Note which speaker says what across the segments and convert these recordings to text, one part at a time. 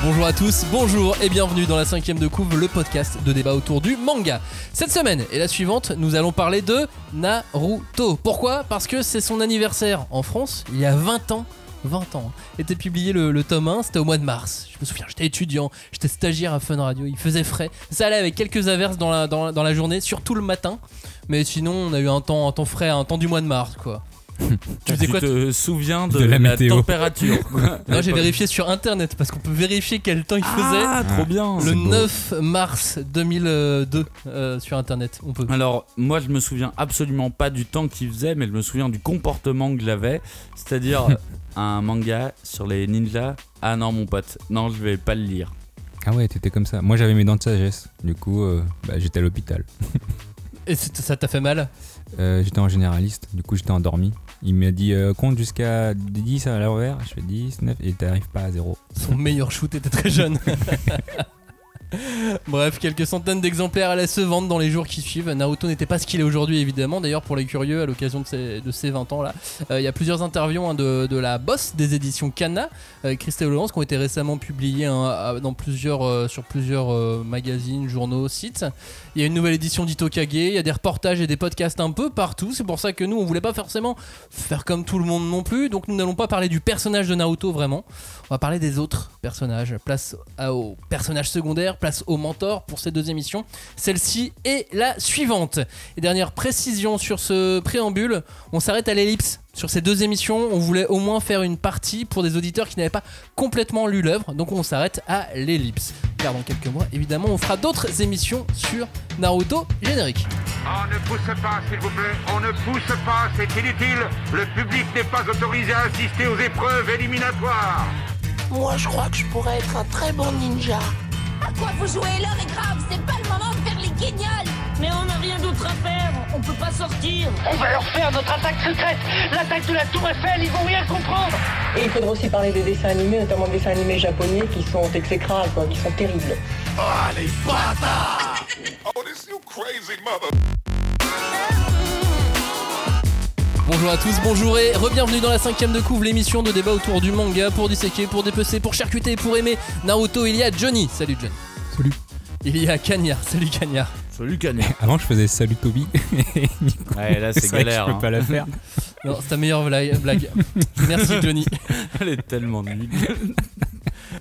Speaker 1: Bonjour à tous, bonjour et bienvenue dans la 5ème de couve, le podcast de débat autour du manga. Cette semaine et la suivante, nous allons parler de Naruto. Pourquoi ? Parce que c'est son anniversaire en France, il y a 20 ans. Était publié le tome 1, c'était au mois de mars. Je me souviens, j'étais étudiant, j'étais stagiaire à Fun Radio, il faisait frais. Ça allait avec quelques averses dans la journée, surtout le matin. Mais sinon, on a eu un temps frais, un temps du mois de mars, quoi.
Speaker 2: Tu te souviens de
Speaker 3: la météo.
Speaker 2: température quoi.
Speaker 1: Non, j'ai vérifié sur internet parce qu'on peut vérifier quel temps il faisait.
Speaker 2: Ah, trop bien.
Speaker 1: Le 9 mars 2002 sur internet, on peut.
Speaker 2: Alors, moi je me souviens absolument pas du temps qu'il faisait, mais je me souviens du comportement que j'avais. C'est-à-dire, un manga sur les ninjas. Ah non, mon pote, non, je vais pas le lire.
Speaker 3: Ah ouais, t'étais comme ça. Moi j'avais mes dents de sagesse. Du coup, j'étais à l'hôpital.
Speaker 1: Et ça t'a fait mal ?
Speaker 3: J'étais en généraliste. Du coup, j'étais endormi. Il m'a dit compte jusqu'à 10 à l'envers. Je fais 10, 9 et t'arrives pas à 0.
Speaker 1: Son meilleur shoot était très jeune. Bref, quelques centaines d'exemplaires allaient se vendre dans les jours qui suivent. Naruto n'était pas ce qu'il est aujourd'hui, évidemment. D'ailleurs, pour les curieux, à l'occasion de ces 20 ans là, il y a plusieurs interviews de la boss des éditions Kana, Christelle Laurence, qui ont été récemment publiées sur plusieurs magazines, journaux, sites. Il y a une nouvelle édition d'Itokage, il y a des reportages et des podcasts un peu partout. C'est pour ça que nous, on voulait pas forcément faire comme tout le monde non plus. Donc nous n'allons pas parler du personnage de Naruto vraiment. On va parler des autres personnages. Place aux personnages secondaires, place aux mentors pour ces deux émissions. Celle-ci est la suivante. Et dernière précision sur ce préambule, on s'arrête à l'ellipse. Sur ces deux émissions, on voulait au moins faire une partie pour des auditeurs qui n'avaient pas complètement lu l'œuvre. Donc on s'arrête à l'ellipse. Car dans quelques mois, évidemment, on fera d'autres émissions sur Naruto générique.
Speaker 4: On ne pousse pas, s'il vous plaît. On ne pousse pas, c'est inutile. Le public n'est pas autorisé à assister aux épreuves éliminatoires.
Speaker 5: Moi, je crois que je pourrais être un très bon ninja.
Speaker 6: À quoi vous jouez? L'heure est grave, c'est pas le moment de faire les guignols.
Speaker 7: Mais on n'a rien d'autre à faire, on peut pas sortir.
Speaker 5: On va leur faire notre attaque secrète, l'attaque de la Tour Eiffel, ils vont rien comprendre.
Speaker 8: Et il faudra aussi parler des dessins animés, notamment des dessins animés japonais qui sont exécrables, quoi, qui sont terribles.
Speaker 4: Ah, les bâtards! Oh, this you crazy mother...
Speaker 1: Bonjour à tous, bonjour et re-bienvenue dans la 5ème de couve, l'émission de débat autour du manga, pour disséquer, pour dépecer, pour charcuter, pour aimer Naruto. Il y a Johnny, salut John.
Speaker 3: Salut.
Speaker 1: Il y a Cagnard, salut Cagnard.
Speaker 2: Salut Canet.
Speaker 3: Avant, je faisais salut Toby.
Speaker 2: Ouais, là c'est
Speaker 3: vrai
Speaker 2: galère.
Speaker 3: que je peux pas la faire.
Speaker 1: Non, c'est ta meilleure blague. Merci Johnny.
Speaker 2: Elle est tellement nulle.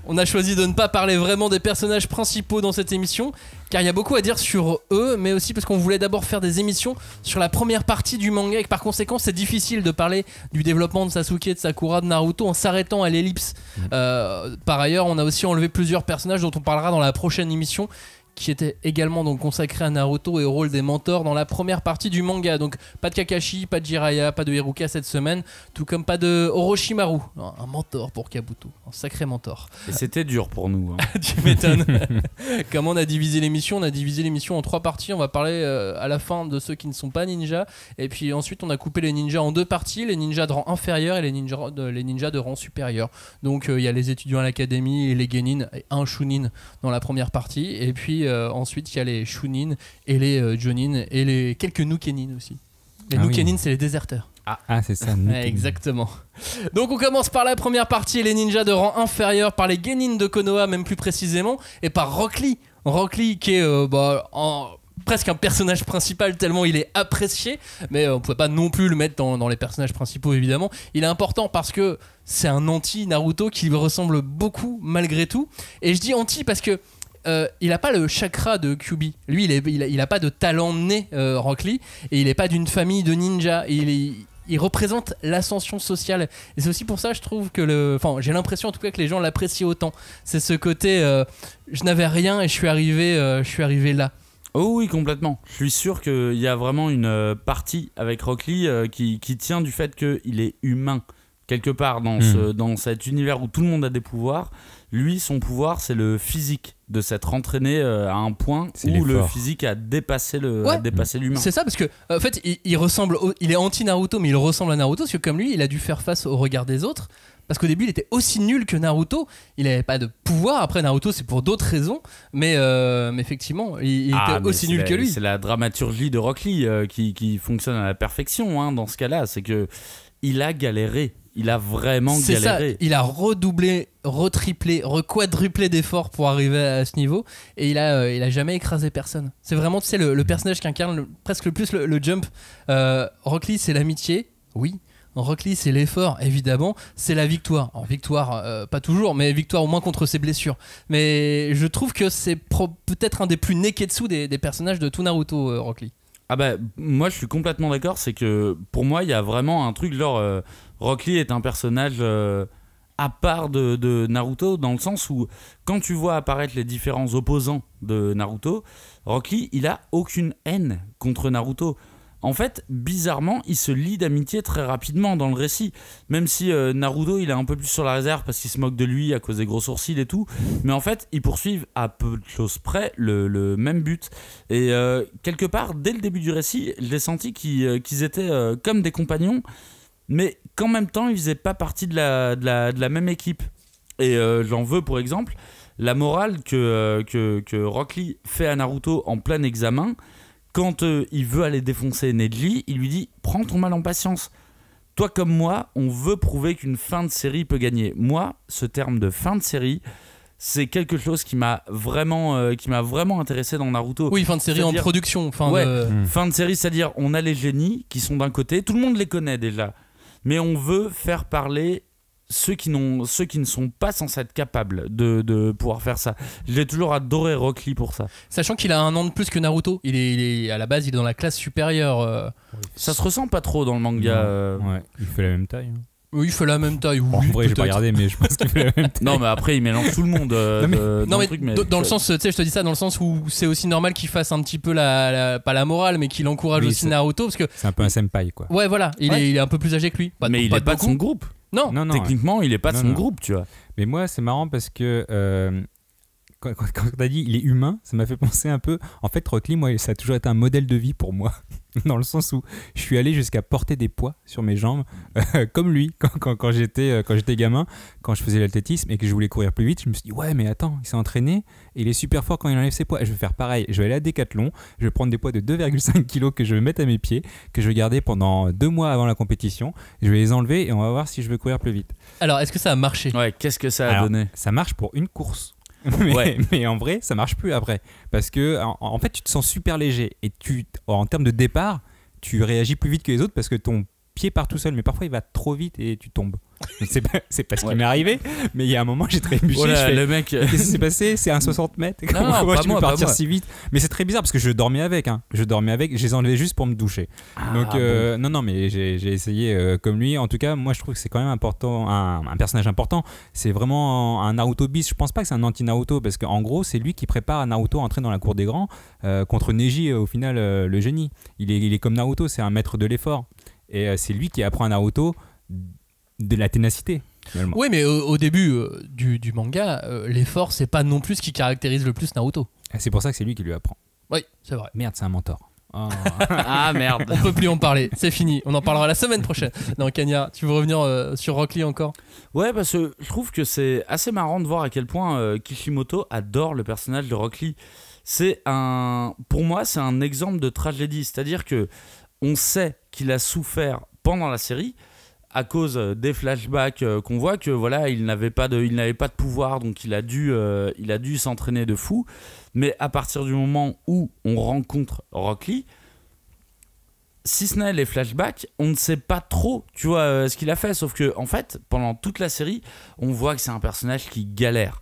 Speaker 1: On a choisi de ne pas parler vraiment des personnages principaux dans cette émission, car il y a beaucoup à dire sur eux, mais aussi parce qu'on voulait d'abord faire des émissions sur la première partie du manga, et que par conséquent c'est difficile de parler du développement de Sasuke, de Sakura, de Naruto en s'arrêtant à l'ellipse. Par ailleurs, on a aussi enlevé plusieurs personnages dont on parlera dans la prochaine émission, qui était également donc consacré à Naruto et au rôle des mentors dans la première partie du manga. Donc pas de Kakashi, pas de Jiraiya, pas de Hiruka cette semaine, tout comme pas de Orochimaru, un mentor pour Kabuto, un sacré mentor.
Speaker 2: Et c'était dur pour nous. Hein.
Speaker 1: Tu m'étonnes. Comment on a divisé l'émission ? On a divisé l'émission en 3 parties. On va parler à la fin de ceux qui ne sont pas ninjas. Et puis ensuite, on a coupé les ninjas en 2 parties. Les ninjas de rang inférieur et les ninjas de rang supérieur. Donc il y a les étudiants à l'académie et les genin, et un shunin dans la première partie. Et puis ensuite, il y a les shunin et les jonin et les quelques nukenin aussi. Les nukenin, oui. C'est les déserteurs.
Speaker 3: Ah, c'est ça.
Speaker 1: Exactement. Donc on commence par la première partie, les ninjas de rang inférieur, par les genin de Konoha même plus précisément, et par Rock Lee. Rock Lee qui est presque un personnage principal tellement il est apprécié, mais on pouvait pas non plus le mettre dans les personnages principaux évidemment. Il est important parce que c'est un anti-Naruto qui lui ressemble beaucoup malgré tout. Et je dis anti parce que il a pas le chakra de Kyuubi. Lui, il a pas de talent né, Rock Lee, et il est pas d'une famille de ninjas. Il représente l'ascension sociale. Et c'est aussi pour ça, je trouve que j'ai l'impression en tout cas que les gens l'apprécient autant. C'est ce côté, je n'avais rien et je suis arrivé là.
Speaker 2: Oh oui, complètement. Je suis sûr qu'il y a vraiment une partie avec Rock Lee qui tient du fait qu'il est humain. Quelque part dans cet univers où tout le monde a des pouvoirs, lui, son pouvoir, c'est le physique, de s'être entraîné à un point où le physique a dépassé l'humain.
Speaker 1: C'est ça, parce que en fait, il est anti-Naruto, mais il ressemble à Naruto, parce que comme lui, il a dû faire face au regard des autres. Parce qu'au début, il était aussi nul que Naruto. Il n'avait pas de pouvoir. Après, Naruto, c'est pour d'autres raisons. Mais effectivement, il était aussi nul que lui.
Speaker 2: C'est la dramaturgie de Rock Lee qui fonctionne à la perfection dans ce cas-là. C'est que il a galéré. Il a vraiment galéré.
Speaker 1: C'est ça, il a redoublé retriplé, requadruplé d'efforts pour arriver à ce niveau, et il a jamais écrasé personne. C'est vraiment, tu sais, le personnage qui incarne presque le plus le jump. Rock Lee, c'est l'amitié, oui. Rock Lee, c'est l'effort, évidemment. C'est la victoire. Alors, victoire, pas toujours, mais victoire au moins contre ses blessures. Mais je trouve que c'est peut-être un des plus neketsu des personnages de tout Naruto, Rock Lee.
Speaker 2: Ah bah, moi, je suis complètement d'accord. C'est que, pour moi, il y a vraiment un truc genre... Rock Lee est un personnage à part de Naruto, dans le sens où, quand tu vois apparaître les différents opposants de Naruto, Rock Lee, il a aucune haine contre Naruto. En fait, bizarrement, il se lie d'amitié très rapidement dans le récit. Même si Naruto, il est un peu plus sur la réserve parce qu'il se moque de lui à cause des gros sourcils et tout. Mais en fait, ils poursuivent à peu de choses près le même but. Et quelque part, dès le début du récit, j'ai senti qu'ils étaient comme des compagnons, mais qu'en même temps, ils faisaient pas partie de la même équipe. Et j'en veux pour exemple la morale que Rock Lee fait à Naruto en plein examen. Quand il veut aller défoncer Neji, il lui dit « Prends ton mal en patience. Toi comme moi, on veut prouver qu'une fin de série peut gagner. » Moi, ce terme de fin de série, c'est quelque chose qui m'a vraiment intéressé dans Naruto.
Speaker 1: Oui, fin de série en production.
Speaker 2: Fin de série, c'est-à-dire on a les génies qui sont d'un côté, tout le monde les connaît déjà, mais on veut faire parler ceux qui ne sont pas censés être capables de pouvoir faire ça. J'ai toujours adoré Rock Lee pour ça.
Speaker 1: Sachant qu'il a un an de plus que Naruto, il est à la base, il est dans la classe supérieure.
Speaker 2: Ça se ressent pas trop dans le manga.
Speaker 3: Ouais, il fait la même taille.
Speaker 1: Oui, il fait la même taille.
Speaker 3: Bon,
Speaker 1: Oui,
Speaker 3: en vrai, j'ai pas regardé, mais je pense qu'il fait la même taille.
Speaker 2: Non, mais après, il mélange tout le monde.
Speaker 1: Dans le sens, tu sais, je te dis ça dans le sens où c'est aussi normal qu'il fasse un petit peu pas la morale, mais qu'il encourage aussi Naruto, parce que
Speaker 3: c'est un peu un senpai, quoi.
Speaker 1: Ouais, voilà, il est un peu plus âgé que lui.
Speaker 2: Mais il est pas de son groupe.
Speaker 1: Non,
Speaker 2: techniquement, il est pas de son groupe, tu vois.
Speaker 3: Mais moi, c'est marrant parce que quand t'as dit il est humain, ça m'a fait penser un peu. En fait, Rock Lee, moi, ça a toujours été un modèle de vie pour moi, dans le sens où je suis allé jusqu'à porter des poids sur mes jambes, comme lui, quand j'étais gamin, quand je faisais l'athlétisme et que je voulais courir plus vite, je me suis dit ouais, mais attends, il s'est entraîné et il est super fort quand il enlève ses poids. Je vais faire pareil. Je vais aller à Decathlon, je vais prendre des poids de 2,5 kg que je vais mettre à mes pieds, que je vais garder pendant 2 mois avant la compétition. Je vais les enlever et on va voir si je veux courir plus vite.
Speaker 1: Alors, est-ce que ça a marché ?
Speaker 2: Ouais, qu'est-ce que ça a donné ?
Speaker 3: Ça marche pour une course.
Speaker 2: Ouais.
Speaker 3: Mais en vrai, ça marche plus après. Parce que, en fait, tu te sens super léger. Et en termes de départ, tu réagis plus vite que les autres parce que ton pied part tout seul. Mais parfois, il va trop vite et tu tombes. C'est pas ce qui m'est arrivé. Mais il y a un moment, j'ai trébuché.
Speaker 2: Voilà, le mec.
Speaker 3: Qu'est-ce qui s'est passé ? C'est un 60 mètres. Comment je peux partir si vite ? Mais c'est très bizarre parce que je dormais avec. Je les enlevais juste pour me doucher. Donc, non, mais j'ai essayé comme lui. En tout cas, moi, je trouve que c'est quand même important, un personnage important. C'est vraiment un Naruto bis. Je pense pas que c'est un anti-Naruto parce qu'en gros, c'est lui qui prépare Naruto à entrer dans la cour des grands contre Neji, au final, le génie. Il est comme Naruto, c'est un maître de l'effort. Et c'est lui qui apprend à Naruto de la ténacité. Finalement.
Speaker 1: Oui, mais au début du manga, l'effort, c'est pas non plus ce qui caractérise le plus Naruto.
Speaker 3: C'est pour ça que c'est lui qui lui apprend.
Speaker 1: Oui, c'est vrai.
Speaker 3: Merde, c'est un mentor. Oh.
Speaker 2: Ah merde.
Speaker 1: On peut plus en parler, c'est fini. On en parlera la semaine prochaine. Non, Kanya, tu veux revenir sur Rock Lee encore ?
Speaker 2: Ouais, parce que je trouve que c'est assez marrant de voir à quel point Kishimoto adore le personnage de Rock Lee. Pour moi, c'est un exemple de tragédie. C'est-à-dire que on sait qu'il a souffert pendant la série à cause des flashbacks qu'on voit que voilà, il n'avait pas de pouvoir, donc il a dû s'entraîner de fou. Mais à partir du moment où on rencontre Rock Lee, si ce n'est les flashbacks, on ne sait pas trop, tu vois, ce qu'il a fait. Sauf que en fait, pendant toute la série, on voit que c'est un personnage qui galère.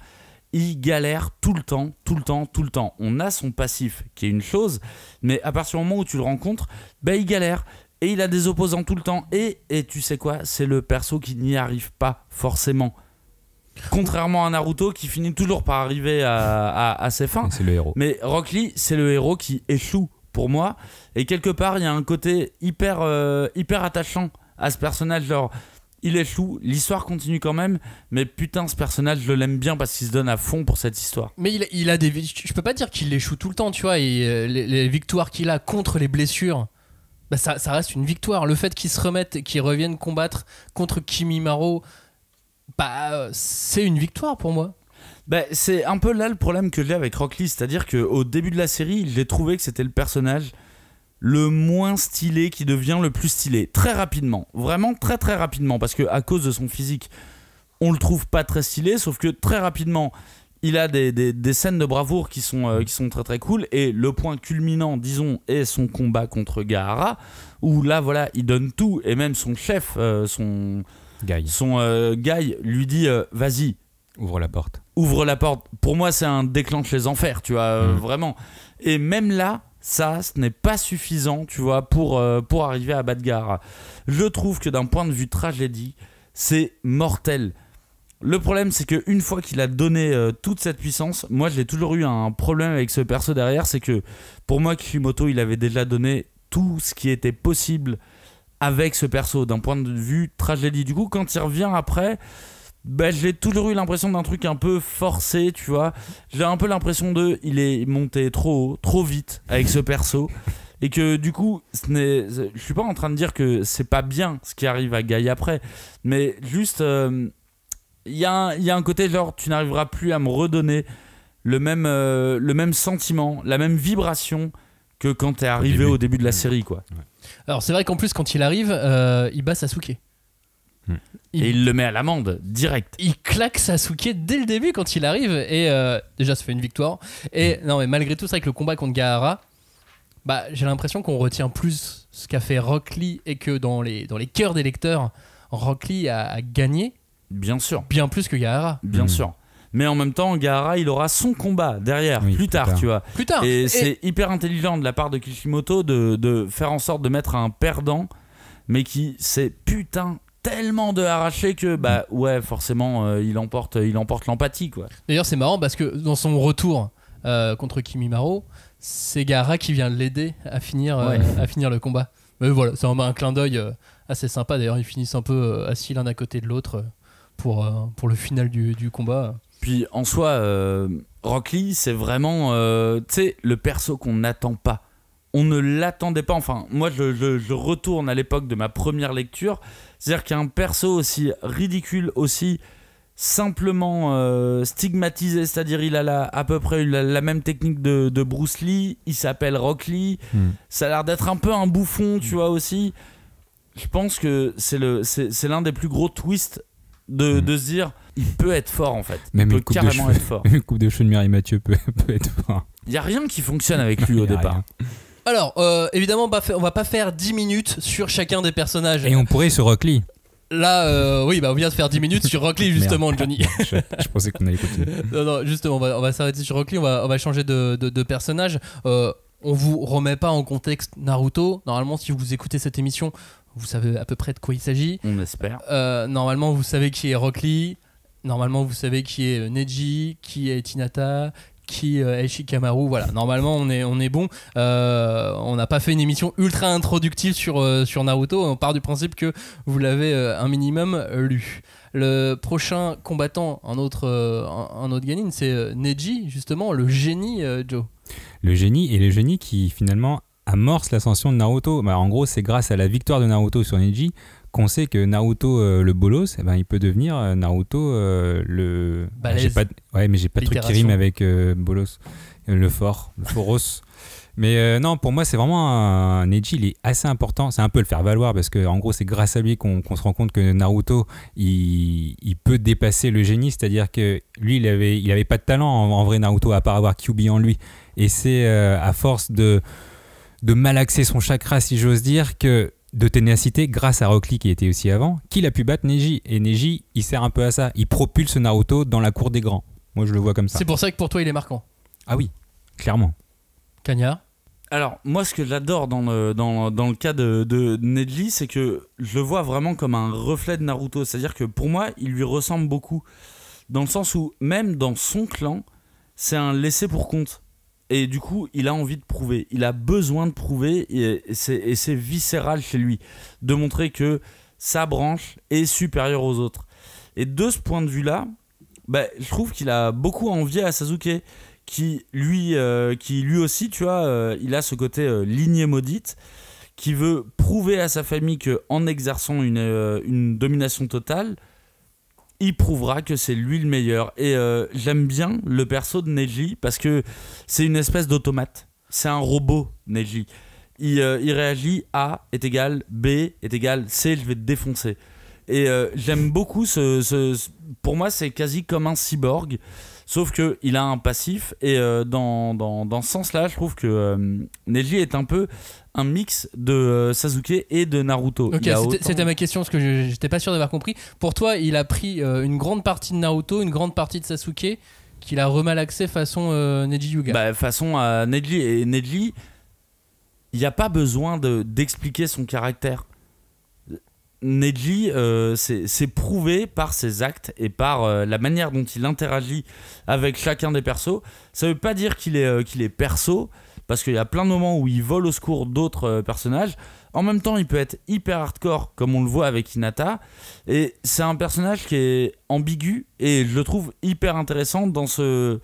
Speaker 2: Il galère tout le temps. On a son passif qui est une chose, mais à partir du moment où tu le rencontres, il galère. Et il a des opposants tout le temps. Et tu sais quoi ? C'est le perso qui n'y arrive pas forcément. Contrairement à Naruto qui finit toujours par arriver à ses fins.
Speaker 3: C'est le héros.
Speaker 2: Mais Rock Lee, c'est le héros qui échoue pour moi. Et quelque part, il y a un côté hyper attachant à ce personnage. Genre, il échoue, l'histoire continue quand même, mais putain, ce personnage, je l'aime bien parce qu'il se donne à fond pour cette histoire.
Speaker 1: Mais il a je peux pas dire qu'il échoue tout le temps, tu vois. Et les victoires qu'il a contre les blessures, ça reste une victoire. Le fait qu'il se remette et qu'il revienne combattre contre Kimimaro, c'est une victoire pour moi.
Speaker 2: C'est un peu là le problème que j'ai avec Rock Lee, c'est-à-dire qu'au début de la série, j'ai trouvé que c'était le personnage le moins stylé qui devient le plus stylé très rapidement, vraiment très très rapidement, parce que à cause de son physique. on le trouve pas très stylé, sauf que très rapidement il a des scènes de bravoure qui sont très très cool, et le point culminant, disons, est son combat contre Gaara, où là voilà, il donne tout, et même son chef, Guy lui dit vas-y,
Speaker 3: Ouvre la porte.
Speaker 2: Pour moi c'est un déclenche les enfers, tu vois, vraiment. Et même là, ce n'est pas suffisant, tu vois, pour arriver à battre Gaara. Je trouve que d'un point de vue tragédie, c'est mortel. Le problème, c'est qu'une fois qu'il a donné toute cette puissance, moi j'ai toujours eu un problème avec ce perso derrière, c'est que pour moi Kishimoto, il avait déjà donné tout ce qui était possible avec ce perso d'un point de vue tragédie. Du coup, quand il revient après, j'ai toujours eu l'impression d'un truc un peu forcé, tu vois. J'ai un peu l'impression il est monté trop haut, trop vite avec ce perso, et que du coup, je suis pas en train de dire que c'est pas bien ce qui arrive à Guy après, mais juste il y a un côté genre tu n'arriveras plus à me redonner le même sentiment, la même vibration que quand t'es arrivé au début de la série, quoi.
Speaker 3: Ouais.
Speaker 1: Alors c'est vrai qu'en plus quand il arrive, il bat Sasuke.
Speaker 2: Et il le met à l'amende direct.
Speaker 1: Il claque Sasuke dès le début quand il arrive, et déjà ça fait une victoire. Et non, mais malgré tout, c'est vrai que le combat contre Gaara, j'ai l'impression qu'on retient plus ce qu'a fait Rock Lee, et que dans les cœurs des lecteurs, Rock Lee a gagné.
Speaker 2: Bien sûr.
Speaker 1: Bien plus que Gaara.
Speaker 2: Bien sûr. Mais en même temps, Gaara, il aura son combat derrière, plus tard, tu vois.
Speaker 1: Plus tard.
Speaker 2: Et c'est hyper intelligent de la part de Kishimoto de faire en sorte de mettre un perdant, mais qui s'est tellement de arraché que ouais, forcément il emporte l'empathie, quoi.
Speaker 1: D'ailleurs c'est marrant parce que dans son retour contre Kimimaro, c'est Gaara qui vient l'aider à finir le combat. Mais voilà, c'est un clin d'œil assez sympa. D'ailleurs ils finissent un peu assis l'un à côté de l'autre pour le final du combat.
Speaker 2: Puis en soi, Rock Lee, c'est vraiment le perso qu'on n'attend pas. On ne l'attendait pas. Enfin, moi, je retourne à l'époque de ma première lecture. C'est-à-dire qu'un perso aussi ridicule, aussi simplement stigmatisé, c'est-à-dire il a à peu près la même technique de Bruce Lee, il s'appelle Rock Lee, ça a l'air d'être un peu un bouffon, tu vois, aussi. Je pense que c'est l'un des plus gros twists de se dire, il peut être fort, en fait.
Speaker 3: Même
Speaker 2: il peut carrément être fort.
Speaker 3: Une coupe de cheveux de Mireille Mathieu peut être fort.
Speaker 2: Il n'y a rien qui fonctionne avec lui au départ.
Speaker 3: Rien.
Speaker 1: Alors, évidemment, on va pas faire 10 minutes sur chacun des personnages.
Speaker 3: Et on pourrait sur Rock Lee.
Speaker 1: Là, oui, on vient de faire 10 minutes sur Rock Lee, justement, Johnny.
Speaker 3: Je pensais qu'on allait continuer.
Speaker 1: Non, justement, on va s'arrêter sur Rock Lee, on va changer de personnage. On vous remet pas en contexte Naruto. Normalement, si vous écoutez cette émission, vous savez à peu près de quoi il s'agit.
Speaker 2: On espère.
Speaker 1: Normalement, vous savez qui est Rock Lee. Normalement, vous savez qui est Neji, qui est Hinata, qui est Shikamaru. Voilà, normalement on est bon. On n'a pas fait une émission ultra introductive sur Naruto. On part du principe que vous l'avez un minimum lu. Le prochain combattant, un autre Genin, c'est Neji, justement, le génie, Joe.
Speaker 3: Le génie qui finalement amorce l'ascension de Naruto. En gros, c'est grâce à la victoire de Naruto sur Neji qu'on sait que Naruto le bolos, il peut devenir Naruto le
Speaker 1: balèze.
Speaker 3: J'ai pas de truc qui rime avec bolos, le foros. Mais non, pour moi c'est vraiment Neji, il est assez important. C'est un peu le faire valoir parce que en gros c'est grâce à lui qu'on se rend compte que Naruto il peut dépasser le génie, c'est-à-dire que lui il avait pas de talent en vrai, Naruto, à part avoir Kyuubi en lui, et c'est à force de malaxer son chakra, si j'ose dire, de ténacité, grâce à Rock Lee qui était aussi avant, qu'il a pu battre Neji. Et Neji, il sert un peu à ça. Il propulse Naruto dans la cour des grands. Moi, je le vois comme ça.
Speaker 1: C'est pour ça que pour toi, il est marquant.
Speaker 3: Ah oui, clairement.
Speaker 1: Cagnard.
Speaker 2: Alors, moi, ce que j'adore dans le cas de Neji, c'est que je le vois vraiment comme un reflet de Naruto. C'est-à-dire que pour moi, il lui ressemble beaucoup. Dans le sens où, même dans son clan, c'est un laissé pour compte. Et du coup, il a envie de prouver. Il a besoin de prouver, et c'est viscéral chez lui, de montrer que sa branche est supérieure aux autres. Et de ce point de vue-là, je trouve qu'il a beaucoup envié à Sasuke, qui lui aussi, tu vois, il a ce côté lignée maudite, qui veut prouver à sa famille qu'en exerçant une domination totale, il prouvera que c'est lui le meilleur. Et j'aime bien le perso de Neji parce que c'est une espèce d'automate. C'est un robot, Neji. Il réagit A est égal B est égal C, je vais te défoncer. Et j'aime beaucoup pour moi, c'est quasi comme un cyborg. Sauf qu'il a un passif. Et dans ce sens-là, je trouve que Neji est un peu un mix de Sasuke et de Naruto.
Speaker 1: Ok, c'était ma question parce que j'étais pas sûr d'avoir compris. Pour toi, il a pris une grande partie de Naruto, une grande partie de Sasuke, qu'il a remalaxé façon Neji Hyuga.
Speaker 2: Bah, façon Neji. Et Neji, il n'y a pas besoin d'expliquer son caractère. Neji, c'est prouvé par ses actes et par la manière dont il interagit avec chacun des persos. Ça veut pas dire qu'il est perso, parce qu'il y a plein de moments où il vole au secours d'autres personnages. En même temps, il peut être hyper hardcore, comme on le voit avec Hinata. Et c'est un personnage qui est ambigu, et je le trouve hyper intéressant dans ce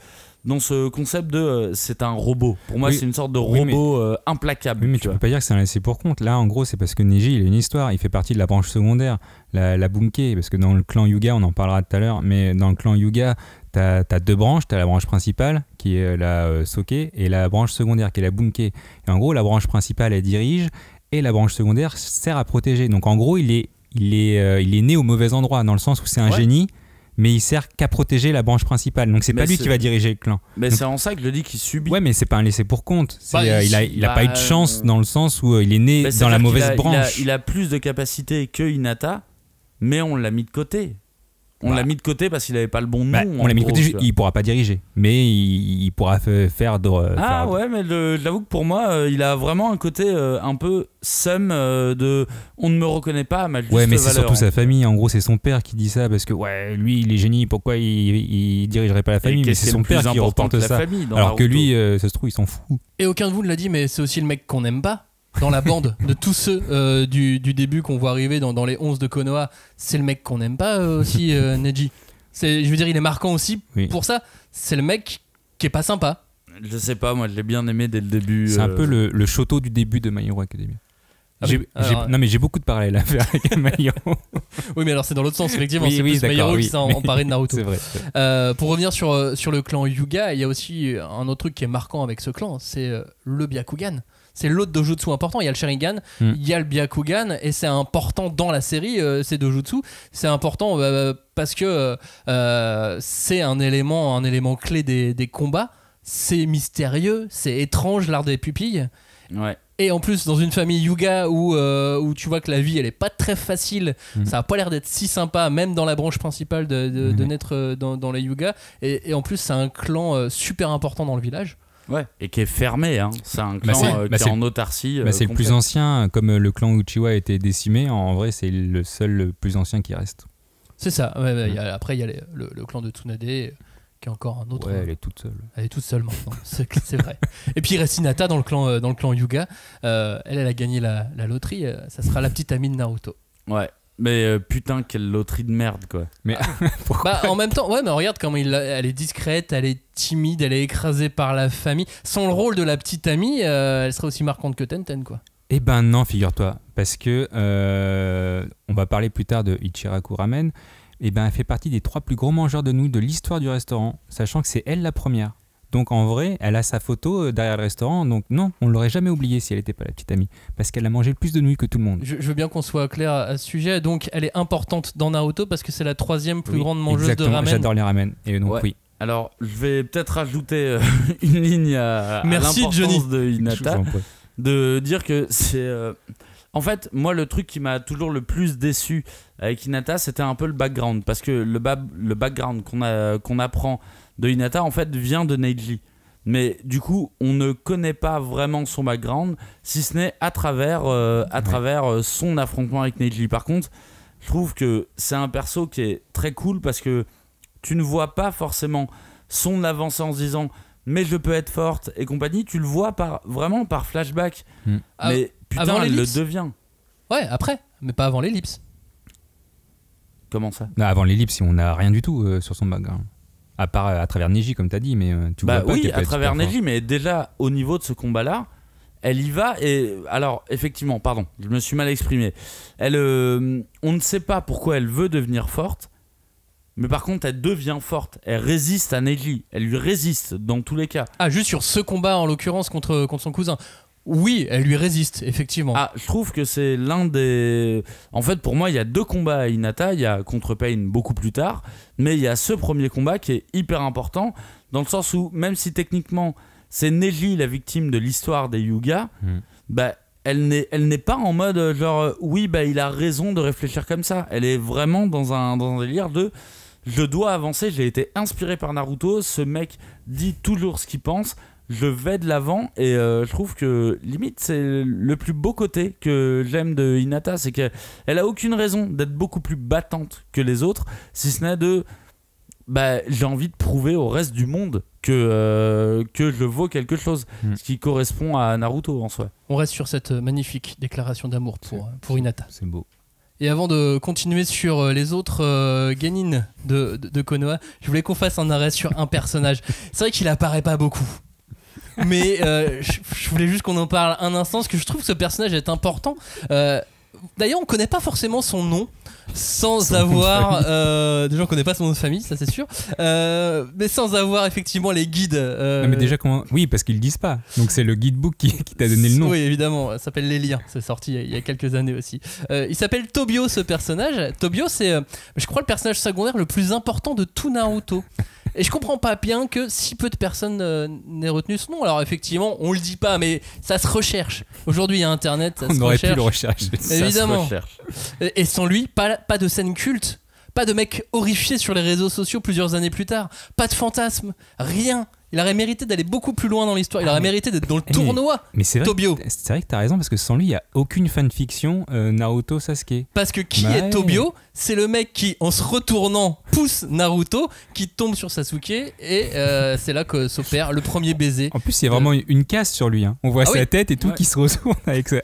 Speaker 2: concept de c'est un robot. Pour moi, c'est une sorte de robot implacable.
Speaker 3: Oui, mais tu peux pas dire que c'est un laissé pour compte. Là, en gros, c'est parce que Neji, il a une histoire. Il fait partie de la branche secondaire, la Bunke. Parce que dans le clan Hyuga, on en parlera tout à l'heure, mais dans le clan Hyuga, t'as 2 branches. T'as la branche principale, qui est la Soke, et la branche secondaire, qui est la Bunke. Et en gros, la branche principale, elle dirige, et la branche secondaire sert à protéger. Donc, en gros, il est né au mauvais endroit, dans le sens où c'est un génie, mais il sert qu'à protéger la branche principale. Donc c'est pas lui qui va diriger le clan.
Speaker 2: Mais
Speaker 3: donc,
Speaker 2: c'est en ça que je dis qu'il subit.
Speaker 3: Ouais, mais c'est pas un laissé pour compte. Il a pas eu de chance dans le sens où il est né dans la mauvaise branche.
Speaker 2: Il a plus de capacité que Hinata, mais on l'a mis de côté. On l'a mis de côté parce qu'il avait pas le bon nom.
Speaker 3: On l'a mis de côté, il pourra pas diriger, mais il pourra faire
Speaker 2: ouais, mais j'avoue que pour moi, il a vraiment un côté un peu de on ne me reconnaît pas à ma juste
Speaker 3: valeur. Ouais, mais c'est
Speaker 2: valeur,
Speaker 3: surtout sa famille. En gros, c'est son père qui dit ça parce que lui, il est génie. Pourquoi il dirigerait pas la famille? Mais c'est son père qui reporte ça. Alors que lui, ça se trouve, il s'en fout.
Speaker 1: Et aucun de vous ne l'a dit, mais c'est aussi le mec qu'on n'aime pas. Dans la bande de tous ceux du début qu'on voit arriver dans les 11 de Konoha, c'est le mec qu'on n'aime pas aussi, Neji. Je veux dire, il est marquant aussi pour ça. C'est le mec qui est pas sympa.
Speaker 2: Je sais pas, moi je l'ai bien aimé dès le début.
Speaker 3: C'est un peu le Shoto du début de My Hero Academia. Non mais j'ai beaucoup de parallèles à faire avec My Hero.
Speaker 1: Oui, mais alors c'est dans l'autre sens, effectivement. C'est plus My Hero qui s'est emparé de Naruto.
Speaker 3: C'est vrai.
Speaker 1: Pour revenir sur le clan Hyuga, il y a aussi un autre truc qui est marquant avec ce clan, c'est le Byakugan. C'est l'autre dojutsu important. Il y a le Sharingan, il y a le Byakugan, et c'est important dans la série, ces dojutsu. C'est important parce que c'est un élément clé des combats. C'est mystérieux, c'est étrange, l'art des pupilles.
Speaker 2: Ouais.
Speaker 1: Et en plus, dans une famille Hyuga où tu vois que la vie elle est pas très facile, ça a pas l'air d'être si sympa, même dans la branche principale de naître dans les Hyuga. Et en plus, c'est un clan super important dans le village.
Speaker 2: Ouais, et qui est fermé, hein. C'est un clan qui est en autarcie.
Speaker 3: C'est le plus ancien, comme le clan Uchiwa a été décimé, en vrai c'est le seul le plus ancien qui reste.
Speaker 1: C'est ça, après il y a le clan de Tsunade qui est encore un autre.
Speaker 3: Ouais, elle est toute seule.
Speaker 1: Elle est toute seule maintenant, c'est vrai. Et puis il reste Hinata dans le clan Hyuga, elle a gagné la loterie, ça sera la petite amie de Naruto.
Speaker 2: Ouais. Mais putain, quelle loterie de merde, quoi.
Speaker 3: Mais pourquoi
Speaker 1: en même temps, mais regarde comment elle est discrète, elle est timide, elle est écrasée par la famille. Sans le rôle de la petite amie, elle serait aussi marquante que Tenten, quoi.
Speaker 3: Eh ben non, figure-toi, parce que on va parler plus tard de Ichiraku Ramen. Eh ben, elle fait partie des 3 plus gros mangeurs de nouilles de l'histoire du restaurant, sachant que c'est elle la première. Donc en vrai, elle a sa photo derrière le restaurant, donc non, on ne l'aurait jamais oubliée si elle n'était pas la petite amie, parce qu'elle a mangé le plus de nouilles que tout le monde.
Speaker 1: Je veux bien qu'on soit clair à ce sujet, donc elle est importante dans Naruto parce que c'est la 3e plus grande mangeuse de ramen.
Speaker 3: J'adore les ramen, et donc oui.
Speaker 2: Alors, je vais peut-être rajouter une ligne à l'importance
Speaker 1: Johnny.
Speaker 2: de Hinata, de dire que c'est... En fait, moi, le truc qui m'a toujours le plus déçu avec Hinata, c'était un peu le background, parce que le background qu'on apprend de Hinata, en fait, vient de Neji. Mais du coup, on ne connaît pas vraiment son background, si ce n'est à travers son affrontement avec Neji. Par contre, je trouve que c'est un perso qui est très cool, parce que tu ne vois pas forcément son avancée en se disant « mais je peux être forte » et compagnie. Tu le vois vraiment par flashback. Mais putain, elle le devient.
Speaker 1: Ouais, après, mais pas avant l'ellipse.
Speaker 2: Comment ça?
Speaker 3: Non, avant l'ellipse, on n'a rien du tout sur son background. À part à travers Neji, comme tu as dit, mais tu vois pas.
Speaker 2: Oui, à travers Neji, mais déjà au niveau de ce combat-là, elle y va. Et alors, effectivement, pardon, je me suis mal exprimé. On ne sait pas pourquoi elle veut devenir forte, mais par contre, elle devient forte. Elle résiste à Neji. Elle lui résiste dans tous les cas.
Speaker 1: Ah, juste sur ce combat en l'occurrence contre son cousin. Oui, elle lui résiste, effectivement.
Speaker 2: Ah, je trouve que c'est l'un des... En fait, pour moi, il y a 2 combats à Hinata. Il y a contre Pain beaucoup plus tard, mais il y a ce premier combat qui est hyper important, dans le sens où, même si techniquement, c'est Neji la victime de l'histoire des Hyuga, bah, elle n'est pas en mode genre, oui, bah, il a raison de réfléchir comme ça. Elle est vraiment dans un délire de... Je dois avancer, j'ai été inspiré par Naruto, ce mec dit toujours ce qu'il pense, je vais de l'avant, et je trouve que limite c'est le plus beau côté que j'aime de Hinata, c'est qu'elle a aucune raison d'être beaucoup plus battante que les autres, si ce n'est de j'ai envie de prouver au reste du monde que je vaux quelque chose, ce qui correspond à Naruto en soi.
Speaker 1: On reste sur cette magnifique déclaration d'amour pour Hinata.
Speaker 3: C'est beau.
Speaker 1: Et avant de continuer sur les autres Genin de Konoha, je voulais qu'on fasse un arrêt sur un personnage. C'est vrai qu'il apparaît pas beaucoup. Mais je voulais juste qu'on en parle un instant, parce que je trouve que ce personnage est important. D'ailleurs, on connaît pas forcément son nom, sans avoir... déjà, on connaît pas son nom de famille, ça c'est sûr. Mais sans avoir effectivement les guides.
Speaker 3: Non, mais déjà, comment... Oui, parce qu'ils le disent pas. Donc c'est le guidebook qui t'a donné le nom.
Speaker 1: Oui, évidemment. Ça s'appelle Les Liens. C'est sorti il y a quelques années aussi. Il s'appelle Tobio, ce personnage. Tobio, c'est, je crois, le personnage secondaire le plus important de tout Naruto. Et je comprends pas bien que si peu de personnes n'aient retenu son nom. Alors effectivement, on le dit pas, mais ça se recherche. Aujourd'hui, il y a Internet, ça se recherche.
Speaker 3: On aurait pu le rechercher.
Speaker 1: Évidemment. Et sans lui, pas de scène culte, pas de mec horrifié sur les réseaux sociaux plusieurs années plus tard, pas de fantasme, rien. Il aurait mérité d'aller beaucoup plus loin dans l'histoire. Il aurait mérité d'être dans le tournoi.
Speaker 3: Mais c'est vrai,
Speaker 1: Tobio.
Speaker 3: C'est vrai que t'as raison, parce que sans lui, il n'y a aucune fanfiction Naruto Sasuke.
Speaker 1: Parce que qui est Tobio ? C'est le mec qui, en se retournant, pousse Naruto, qui tombe sur Sasuke, et c'est là que s'opère le premier baiser.
Speaker 3: En plus, il y a vraiment une casse sur lui. Hein. On voit sa tête et tout qui se retourne avec ça.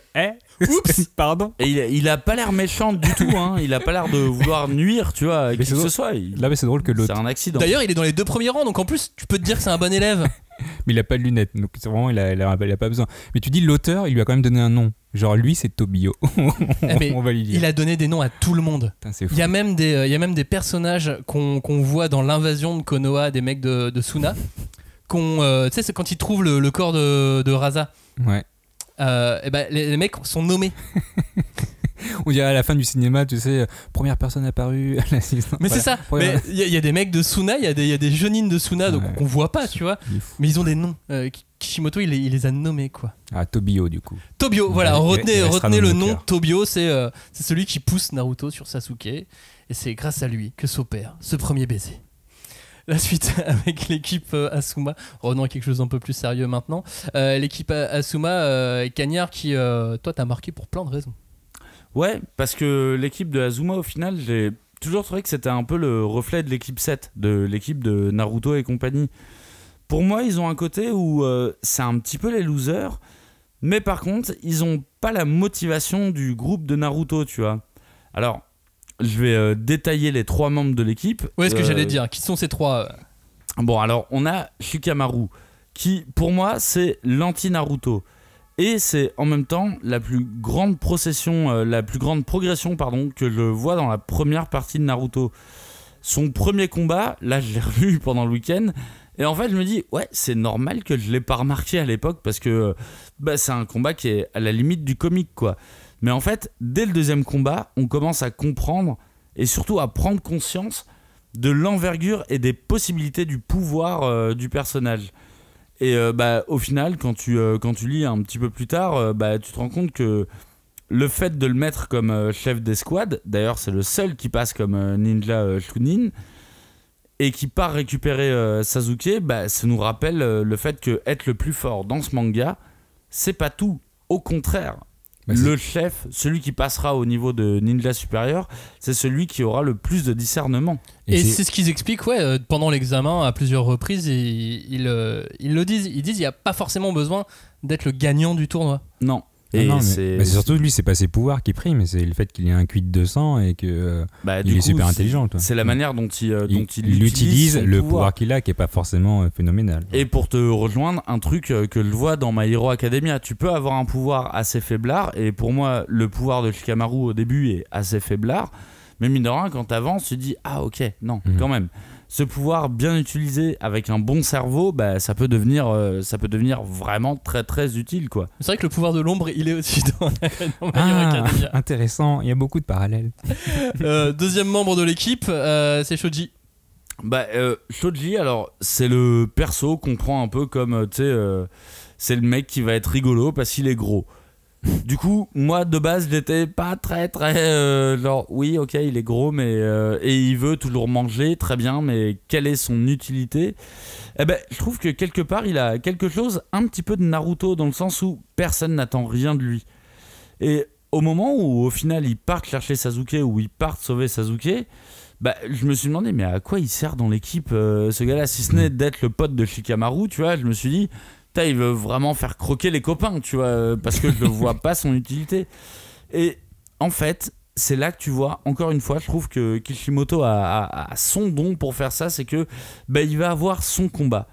Speaker 1: Oups.
Speaker 3: Pardon.
Speaker 2: Et il a pas l'air méchant du tout, hein. Il a pas l'air de vouloir nuire, tu vois, à qui que ce soit.
Speaker 3: Là, mais c'est drôle que l'autre.
Speaker 2: C'est un accident.
Speaker 1: D'ailleurs, il est dans les 2 premiers rangs, donc en plus, tu peux te dire que c'est un bon élève.
Speaker 3: Mais il a pas de lunettes, donc c'est vraiment, il a pas besoin. Mais tu dis l'auteur, il lui a quand même donné un nom. Genre lui, c'est Tobio. On va lui dire.
Speaker 1: Il a donné des noms à tout le monde.
Speaker 3: Putain, c'est fou.
Speaker 1: Il y a même des personnages qu'on voit dans l'invasion de Konoha, des mecs de Suna. Tu sais, c'est quand ils trouvent le corps de Rasa.
Speaker 3: Ouais.
Speaker 1: Et ben, les mecs sont nommés.
Speaker 3: On dirait à la fin du cinéma, tu sais, première personne apparue.
Speaker 1: Mais
Speaker 3: voilà.
Speaker 1: c'est ça. Mais il y a des mecs de Suna, il y a des jeunines de Suna, donc qu'on voit pas, tu vois. Mais ils ont des noms. Kishimoto, il les a nommés, quoi.
Speaker 3: Ah, Tobio, du coup.
Speaker 1: Tobio, voilà. Retenez le nom.
Speaker 3: Cœur.
Speaker 1: Tobio, c'est celui qui pousse Naruto sur Sasuke, et c'est grâce à lui que s'opère ce premier baiser. La suite avec l'équipe Asuma. Revenons à quelque chose d'un peu plus sérieux maintenant. L'équipe Asuma et Cagnard qui, toi, t'as marqué pour plein de raisons.
Speaker 2: Ouais, parce que l'équipe de Azuma, au final, j'ai toujours trouvé que c'était un peu le reflet de l'équipe 7, de l'équipe de Naruto et compagnie. Pour moi, ils ont un côté où c'est un petit peu les losers, mais par contre, ils ont pas la motivation du groupe de Naruto, tu vois. Alors, je vais détailler les 3 membres de l'équipe.
Speaker 1: Ouais, ce que j'allais dire. Qui sont ces 3
Speaker 2: Bon, alors, on a Shikamaru, qui, pour moi, c'est l'anti-Naruto. Et c'est en même temps la plus grande progression que je vois dans la première partie de Naruto. Son premier combat, là je l'ai revu pendant le week-end, et en fait je me dis, ouais, c'est normal que je l'ai pas remarqué à l'époque, parce que c'est un combat qui est à la limite du comique, quoi. Mais en fait, dès le deuxième combat, on commence à comprendre, et surtout à prendre conscience de l'envergure et des possibilités du pouvoir du personnage. Et au final, quand tu lis un petit peu plus tard, tu te rends compte que le fait de le mettre comme chef d'escouade, d'ailleurs c'est le seul qui passe comme ninja Chunin, et qui part récupérer Sasuke, ça nous rappelle le fait que être le plus fort dans ce manga, c'est pas tout. Au contraire, le chef, celui qui passera au niveau de ninja supérieur, c'est celui qui aura le plus de discernement.
Speaker 1: Et c'est ce qu'ils expliquent, pendant l'examen, à plusieurs reprises, ils le disent. Ils disent qu'il n'y a pas forcément besoin d'être le gagnant du tournoi.
Speaker 2: Non.
Speaker 3: Mais c'est surtout lui, c'est pas ses pouvoirs qui priment, c'est le fait qu'il ait un QI de 200 et que il est super intelligent. Toi.
Speaker 2: C'est la manière dont il
Speaker 3: utilise le pouvoir qu'il a, qui est pas forcément phénoménal.
Speaker 2: Et pour te rejoindre, un truc que je vois dans My Hero Academia, tu peux avoir un pouvoir assez faiblard, et pour moi, le pouvoir de Shikamaru au début est assez faiblard, mais mine de rien, quand t'avances, tu dis ah ok, non, quand même. ce pouvoir bien utilisé avec un bon cerveau, bah, ça peut devenir vraiment très très utile, quoi.
Speaker 1: C'est vrai que le pouvoir de l'ombre, il est aussi dans My Hero Academia.
Speaker 3: Intéressant, il y a beaucoup de parallèles.
Speaker 1: Deuxième membre de l'équipe, c'est Shoji.
Speaker 2: Bah, Shoji, alors, c'est le perso qu'on prend un peu comme, tu sais, c'est le mec qui va être rigolo parce qu'il est gros. Du coup, moi de base, j'étais pas très genre oui, ok, il est gros, mais et il veut toujours manger, très bien, mais quelle est son utilité ? Eh ben, je trouve que quelque part, il a quelque chose un petit peu de Naruto dans le sens où personne n'attend rien de lui. Et au moment où au final ils partent chercher Sasuke ou ils partent sauver Sasuke, bah, je me suis demandé mais à quoi il sert dans l'équipe ce gars-là, si ce n'est d'être le pote de Shikamaru, tu vois. Je me suis dit il veut vraiment faire croquer les copains, tu vois, parce que je ne vois pas son utilité. Et en fait, c'est là que tu vois, encore une fois, je trouve que Kishimoto a son don pour faire ça, c'est que bah, il va avoir son combat.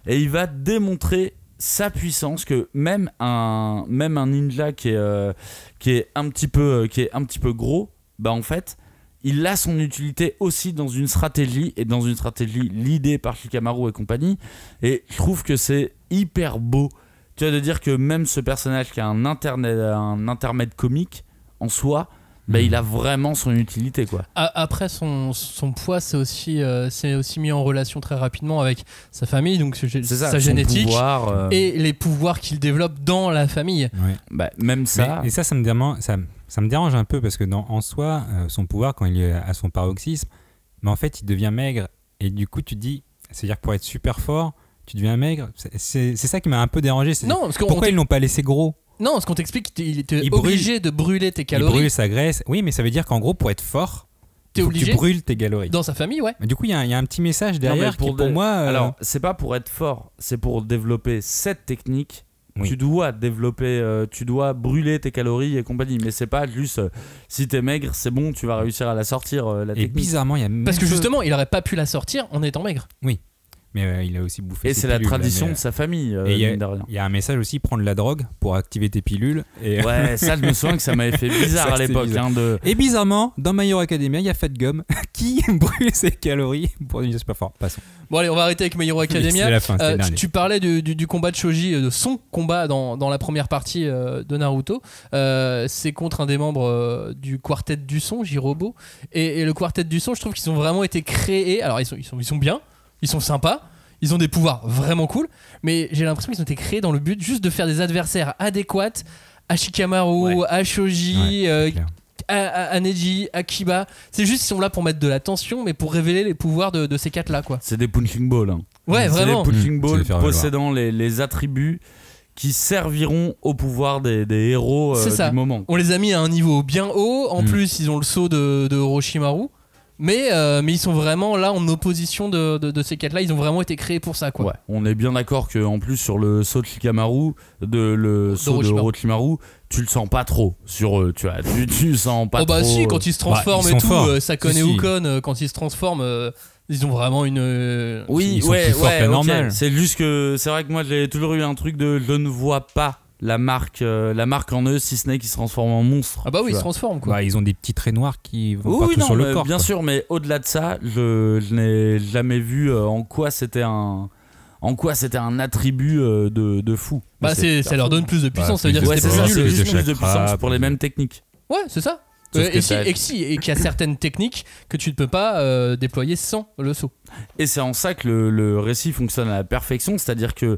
Speaker 2: Et il va démontrer sa puissance, que même un ninja qui est un petit peu gros, bah en fait, il a son utilité aussi dans une stratégie, et dans une stratégie l'idée par Shikamaru et compagnie. Et je trouve que c'est hyper beau, tu vois, de dire que même ce personnage qui a un intermède comique en soi, bah, il a vraiment son utilité, quoi.
Speaker 1: Après, son poids, c'est aussi mis en relation très rapidement avec sa famille, donc sa génétique,
Speaker 2: pouvoir,
Speaker 1: et les pouvoirs qu'il développe dans la famille.
Speaker 3: Ouais.
Speaker 2: Bah, même ça.
Speaker 3: Et ça me dérange un peu parce que en soi, son pouvoir, quand il est à son paroxysme, mais en fait, il devient maigre. Et du coup, tu te dis, c'est-à-dire que pour être super fort, tu deviens maigre. C'est ça qui m'a un peu dérangé.
Speaker 1: Non, parce
Speaker 3: pourquoi ils l'ont pas laissé gros ?
Speaker 1: Non, ce qu'on t'explique, il était obligé de brûler tes calories.
Speaker 3: Il brûle sa graisse. Oui, mais ça veut dire qu'en gros, pour être fort,
Speaker 1: t'es obligé.
Speaker 3: Tu brûles tes calories.
Speaker 1: Dans sa famille, ouais.
Speaker 3: Mais du coup, il y a un petit message derrière qui, pour moi.
Speaker 2: Alors, c'est pas pour être fort, c'est pour développer cette technique. Oui. Tu dois développer, tu dois brûler tes calories et compagnie. Mais c'est pas juste si t'es maigre, c'est bon, tu vas réussir à la sortir. La technique.
Speaker 3: Et bizarrement, il y a
Speaker 1: parce que justement, il aurait pas pu la sortir en étant maigre.
Speaker 3: Oui. Mais il a aussi bouffé.
Speaker 2: Et c'est la tradition de sa famille.
Speaker 3: Et il y a un message aussi, prendre la drogue pour activer tes pilules. Et
Speaker 2: ouais, ça, je me souviens que ça m'avait fait bizarre ça, à l'époque.
Speaker 3: Et bizarrement, dans My Hero Academia, il y a Fat Gum qui brûle ses calories pour devenir super fort. Passons.
Speaker 1: Bon, allez, on va arrêter avec My Hero Academia.
Speaker 3: C'est la fin,
Speaker 1: tu parlais du combat de Shoji, de son combat dans la première partie de Naruto. C'est contre un des membres du quartet du son, Jirobo. Et le quartet du son, je trouve qu'ils ont vraiment été créés. Alors, ils sont bien. Ils sont sympas, ils ont des pouvoirs vraiment cool, mais j'ai l'impression qu'ils ont été créés dans le but juste de faire des adversaires adéquats à Shikamaru, ouais. À Shoji, à Neji, à Kiba. C'est juste qu'ils sont là pour mettre de la tension, mais pour révéler les pouvoirs de ces quatre-là, quoi.
Speaker 2: C'est des punching balls. Hein.
Speaker 1: Ouais, vraiment.
Speaker 2: C'est des punching balls possédant les attributs qui serviront au pouvoir des héros du moment.
Speaker 1: On les a mis à un niveau bien haut. En plus, ils ont le sceau de Orochimaru. Mais ils sont vraiment là en opposition de ces quatre-là. Ils ont vraiment été créés pour ça, quoi.
Speaker 2: Ouais, on est bien d'accord qu'en plus sur le saut de Shikamaru, le saut de Orochimaru, tu le sens pas trop sur eux, tu vois. Tu sens pas trop.
Speaker 1: Oh bah si, quand ils se transforment et tout, Sakone et Ukon, quand ils se transforment, ils ont vraiment une.
Speaker 3: Oui, ils sont plus forts que normal.
Speaker 2: C'est juste que c'est vrai que moi j'ai toujours eu un truc de je ne vois pas la marque en eux, si ce n'est qu'ils se transforment en monstres.
Speaker 1: Ah bah oui, ils se transforment, quoi.
Speaker 3: Bah, ils ont des petits traits noirs qui vont partout sur le corps.
Speaker 2: Bien sûr, mais au-delà de ça, je n'ai jamais vu en quoi c'était un attribut de fou.
Speaker 1: Bah ça leur donne plus de puissance, ça veut dire que
Speaker 2: c'est juste plus de puissance pour les mêmes techniques.
Speaker 1: Ouais, c'est ça. Et qu'il y a certaines techniques que tu ne peux pas déployer sans le saut.
Speaker 2: Et c'est en ça que le récit fonctionne à la perfection, c'est-à-dire que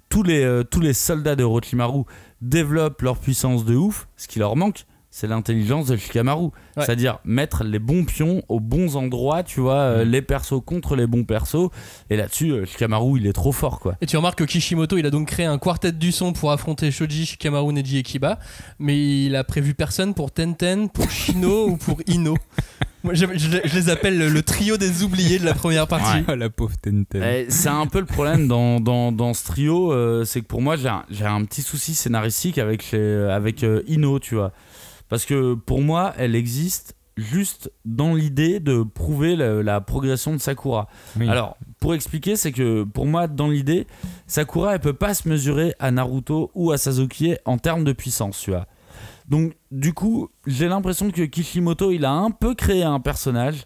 Speaker 2: tous les soldats de Orochimaru développent leur puissance de ouf. Ce qui leur manque, c'est l'intelligence de Shikamaru. Ouais. C'est-à-dire mettre les bons pions aux bons endroits, tu vois, les persos contre les bons persos. Et là-dessus, Shikamaru, il est trop fort, quoi.
Speaker 1: Et tu remarques que Kishimoto, il a donc créé un quartet du son pour affronter Shoji, Shikamaru, Neji et Kiba. Mais il a prévu personne pour Tenten, pour Shino ou pour Ino. Moi, je les appelle le trio des oubliés de la première partie.
Speaker 3: Ouais. La pauvre Tenten.
Speaker 2: C'est un peu le problème dans ce trio, c'est que pour moi j'ai un petit souci scénaristique avec Ino, tu vois. Parce que pour moi, elle existe juste dans l'idée de prouver la progression de Sakura. Oui. Alors, pour expliquer, c'est que pour moi, dans l'idée, Sakura, elle peut pas se mesurer à Naruto ou à Sasuke en termes de puissance, tu vois. Donc du coup, j'ai l'impression que Kishimoto, il a un peu créé un personnage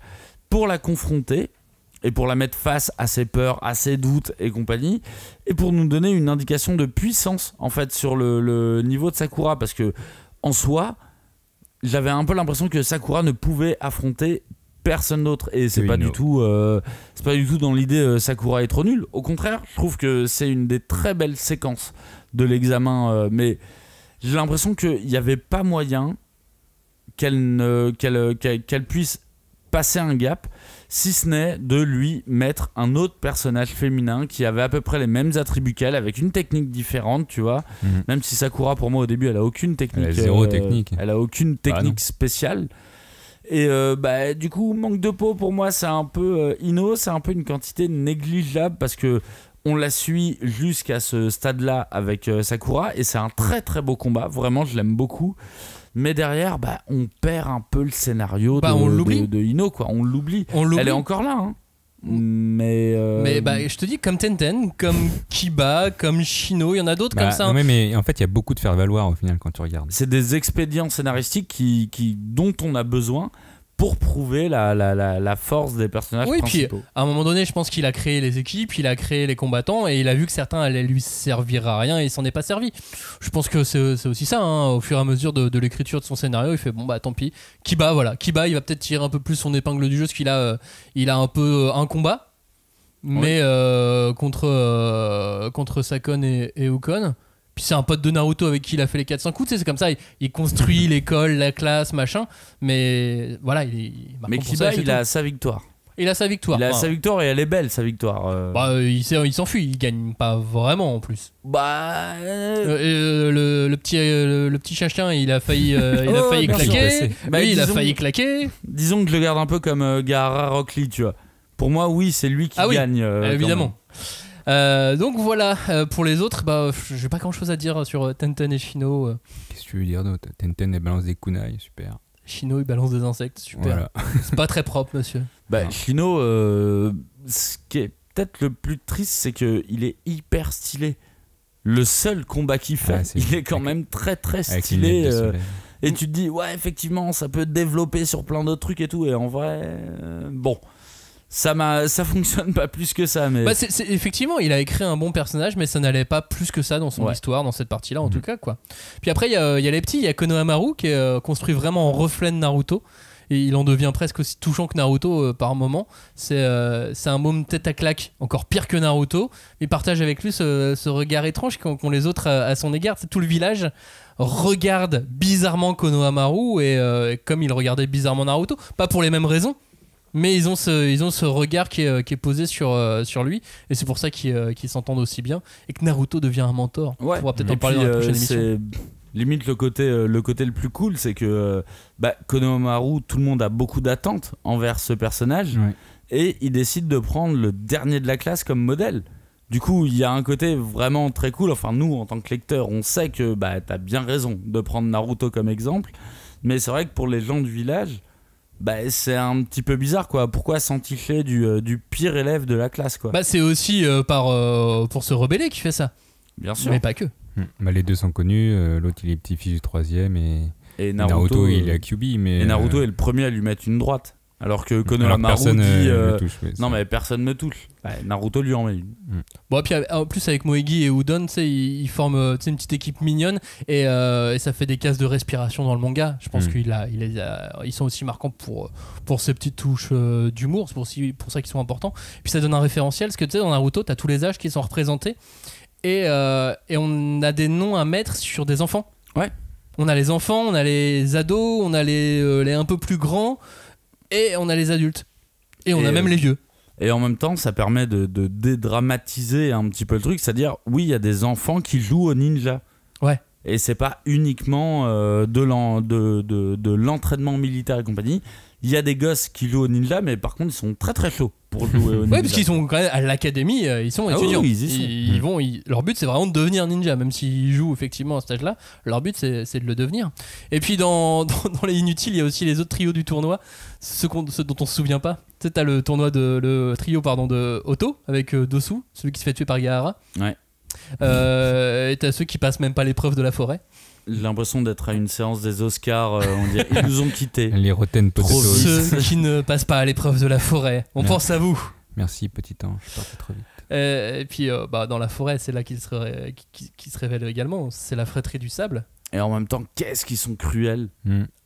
Speaker 2: pour la confronter, et pour la mettre face à ses peurs, à ses doutes et compagnie, et pour nous donner une indication de puissance en fait sur le niveau de Sakura, parce que en soi, j'avais un peu l'impression que Sakura ne pouvait affronter personne d'autre, et c'est pas du tout dans l'idée Sakura est trop nul. Au contraire, je trouve que c'est une des très belles séquences de l'examen, mais j'ai l'impression qu'il n'y avait pas moyen qu'elle puisse passer un gap, si ce n'est de lui mettre un autre personnage féminin qui avait à peu près les mêmes attributs qu'elle, avec une technique différente, tu vois. Même si Sakura, pour moi, au début, elle a aucune technique.
Speaker 3: Elle a zéro technique.
Speaker 2: Elle a aucune technique spéciale. Et du coup, manque de peau, pour moi, c'est un peu Ino, c'est un peu une quantité négligeable, parce que on la suit jusqu'à ce stade-là avec Sakura, et c'est un très très beau combat. Vraiment, je l'aime beaucoup. Mais derrière, on perd un peu le scénario de Ino, quoi. On l'oublie. Elle est encore là, hein. Mais
Speaker 1: je te dis, comme Tenten, comme Kiba, comme Shino, il y en a d'autres comme ça.
Speaker 3: Mais en fait, il y a beaucoup de faire-valoir au final quand tu regardes.
Speaker 2: C'est des expédients scénaristiques dont on a besoin pour prouver la force des personnages principaux.
Speaker 1: Puis à un moment donné, je pense qu'il a créé les équipes, il a créé les combattants, et il a vu que certains allaient lui servir à rien, et il s'en est pas servi. Je pense que c'est aussi ça, hein. Au fur et à mesure de l'écriture de son scénario, il fait tant pis. Kiba, il va peut-être tirer un peu plus son épingle du jeu, parce qu'il a un peu un combat, mais contre Sakon et Ukon. Puis c'est un pote de Naruto avec qui il a fait les 400 coups, c'est comme ça, il construit l'école, la classe, machin, mais voilà,
Speaker 2: mais Kiba, il a sa victoire.
Speaker 1: Il a sa victoire.
Speaker 2: Il a sa victoire, et elle est belle, sa victoire.
Speaker 1: Il s'enfuit, il gagne pas vraiment en plus. Le petit chachin, il a failli claquer. Il a failli claquer.
Speaker 2: Disons que je le garde un peu comme Gaara Rock Lee, tu vois. Pour moi, oui, c'est lui qui gagne.
Speaker 1: Évidemment. Donc voilà, pour les autres, j'ai pas grand chose à dire sur Tenten et Shino.
Speaker 3: Qu'est-ce que tu veux dire d'autre? Tenten, elle balance des kunai, super.
Speaker 1: Shino, il balance des insectes, super. Voilà. C'est pas très propre, monsieur.
Speaker 2: Shino, ce qui est peut-être le plus triste, c'est qu'il est hyper stylé. Le seul combat qu'il fait, il est quand même très très stylé. Et tu te dis, ouais, effectivement, ça peut développer sur plein d'autres trucs et tout. Et en vrai, ça fonctionne pas plus que ça, mais
Speaker 1: effectivement, il a écrit un bon personnage, mais ça n'allait pas plus que ça dans son histoire, dans cette partie-là en tout cas, quoi. Puis après, il y a les petits, il y a Konohamaru qui est construit vraiment en reflet de Naruto, et il en devient presque aussi touchant que Naruto par moment. C'est un môme tête à claque, encore pire que Naruto, mais partage avec lui ce regard étrange qu'ont les autres à son égard. Tout le village regarde bizarrement Konohamaru, et comme il regardait bizarrement Naruto, pas pour les mêmes raisons, mais ils ont ce regard qui est posé sur lui, et c'est pour ça qu'ils s'entendent aussi bien, et que Naruto devient un mentor. On pourra peut-être en parler dans la prochaine émission.
Speaker 2: Limite le côté le plus cool, c'est que Konohamaru, tout le monde a beaucoup d'attentes envers ce personnage, et il décide de prendre le dernier de la classe comme modèle. Du coup, il y a un côté vraiment très cool. Enfin, nous, en tant que lecteurs, on sait que t'as bien raison de prendre Naruto comme exemple, mais c'est vrai que pour les gens du village, c'est un petit peu bizarre, quoi. Pourquoi s'enticher du pire élève de la classe, quoi.
Speaker 1: C'est aussi pour se rebeller qu'il fait ça.
Speaker 2: Bien sûr.
Speaker 1: Mais pas que.
Speaker 3: Les deux sont connus. L'autre, il est petit-fils du troisième, et Naruto, il est à Kyuubi.
Speaker 2: Et Naruto est le premier à lui mettre une droite. Alors que Konohamaru dit non, mais personne me touche. Naruto lui en met une.
Speaker 1: Bon, puis en plus avec Moegi et Udon, ils forment une petite équipe mignonne, et ça fait des cases de respiration dans le manga. Je pense qu'ils sont aussi marquants pour ces petites touches d'humour. C'est pour ça qu'ils sont importants. Et puis ça donne un référentiel, parce que tu sais, dans Naruto, t'as tous les âges qui sont représentés, et on a des noms à mettre sur des enfants.
Speaker 2: Ouais.
Speaker 1: On a les enfants, on a les ados, on a les un peu plus grands, et on a les adultes, et on a même les vieux.
Speaker 2: Et en même temps, ça permet de dédramatiser un petit peu le truc, c'est-à-dire, oui, il y a des enfants qui jouent au ninja.
Speaker 1: Ouais.
Speaker 2: Et c'est pas uniquement de l'entraînement militaire et compagnie. Il y a des gosses qui jouent au ninja, mais par contre, ils sont très très chauds pour jouer au ninja.
Speaker 1: Ouais, parce qu'ils sont quand même à l'académie, ils sont étudiants.
Speaker 2: Oui,
Speaker 1: leur but, c'est vraiment de devenir ninja, même s'ils jouent effectivement à cet âge-là. Leur but, c'est de le devenir. Et puis, dans les inutiles, il y a aussi les autres trios du tournoi, ceux dont on se souvient pas. Tu sais, t'as le trio de Otto, avec Dosu, celui qui se fait tuer par Gaara.
Speaker 2: Ouais.
Speaker 1: Et t'as ceux qui passent même pas l'épreuve de la forêt.
Speaker 2: J'ai l'impression d'être à une séance des Oscars, on dirait. Ils nous ont quittés.
Speaker 3: Les Rotten Potatoes.
Speaker 1: Ceux qui ne passent pas à l'épreuve de la forêt. On pense à vous.
Speaker 3: Merci, petit ange, je partais trop vite.
Speaker 1: Et puis dans la forêt, c'est là qu'il se révèle également. C'est la fratrie du sable.
Speaker 2: Et en même temps, qu'est-ce qu'ils sont cruels.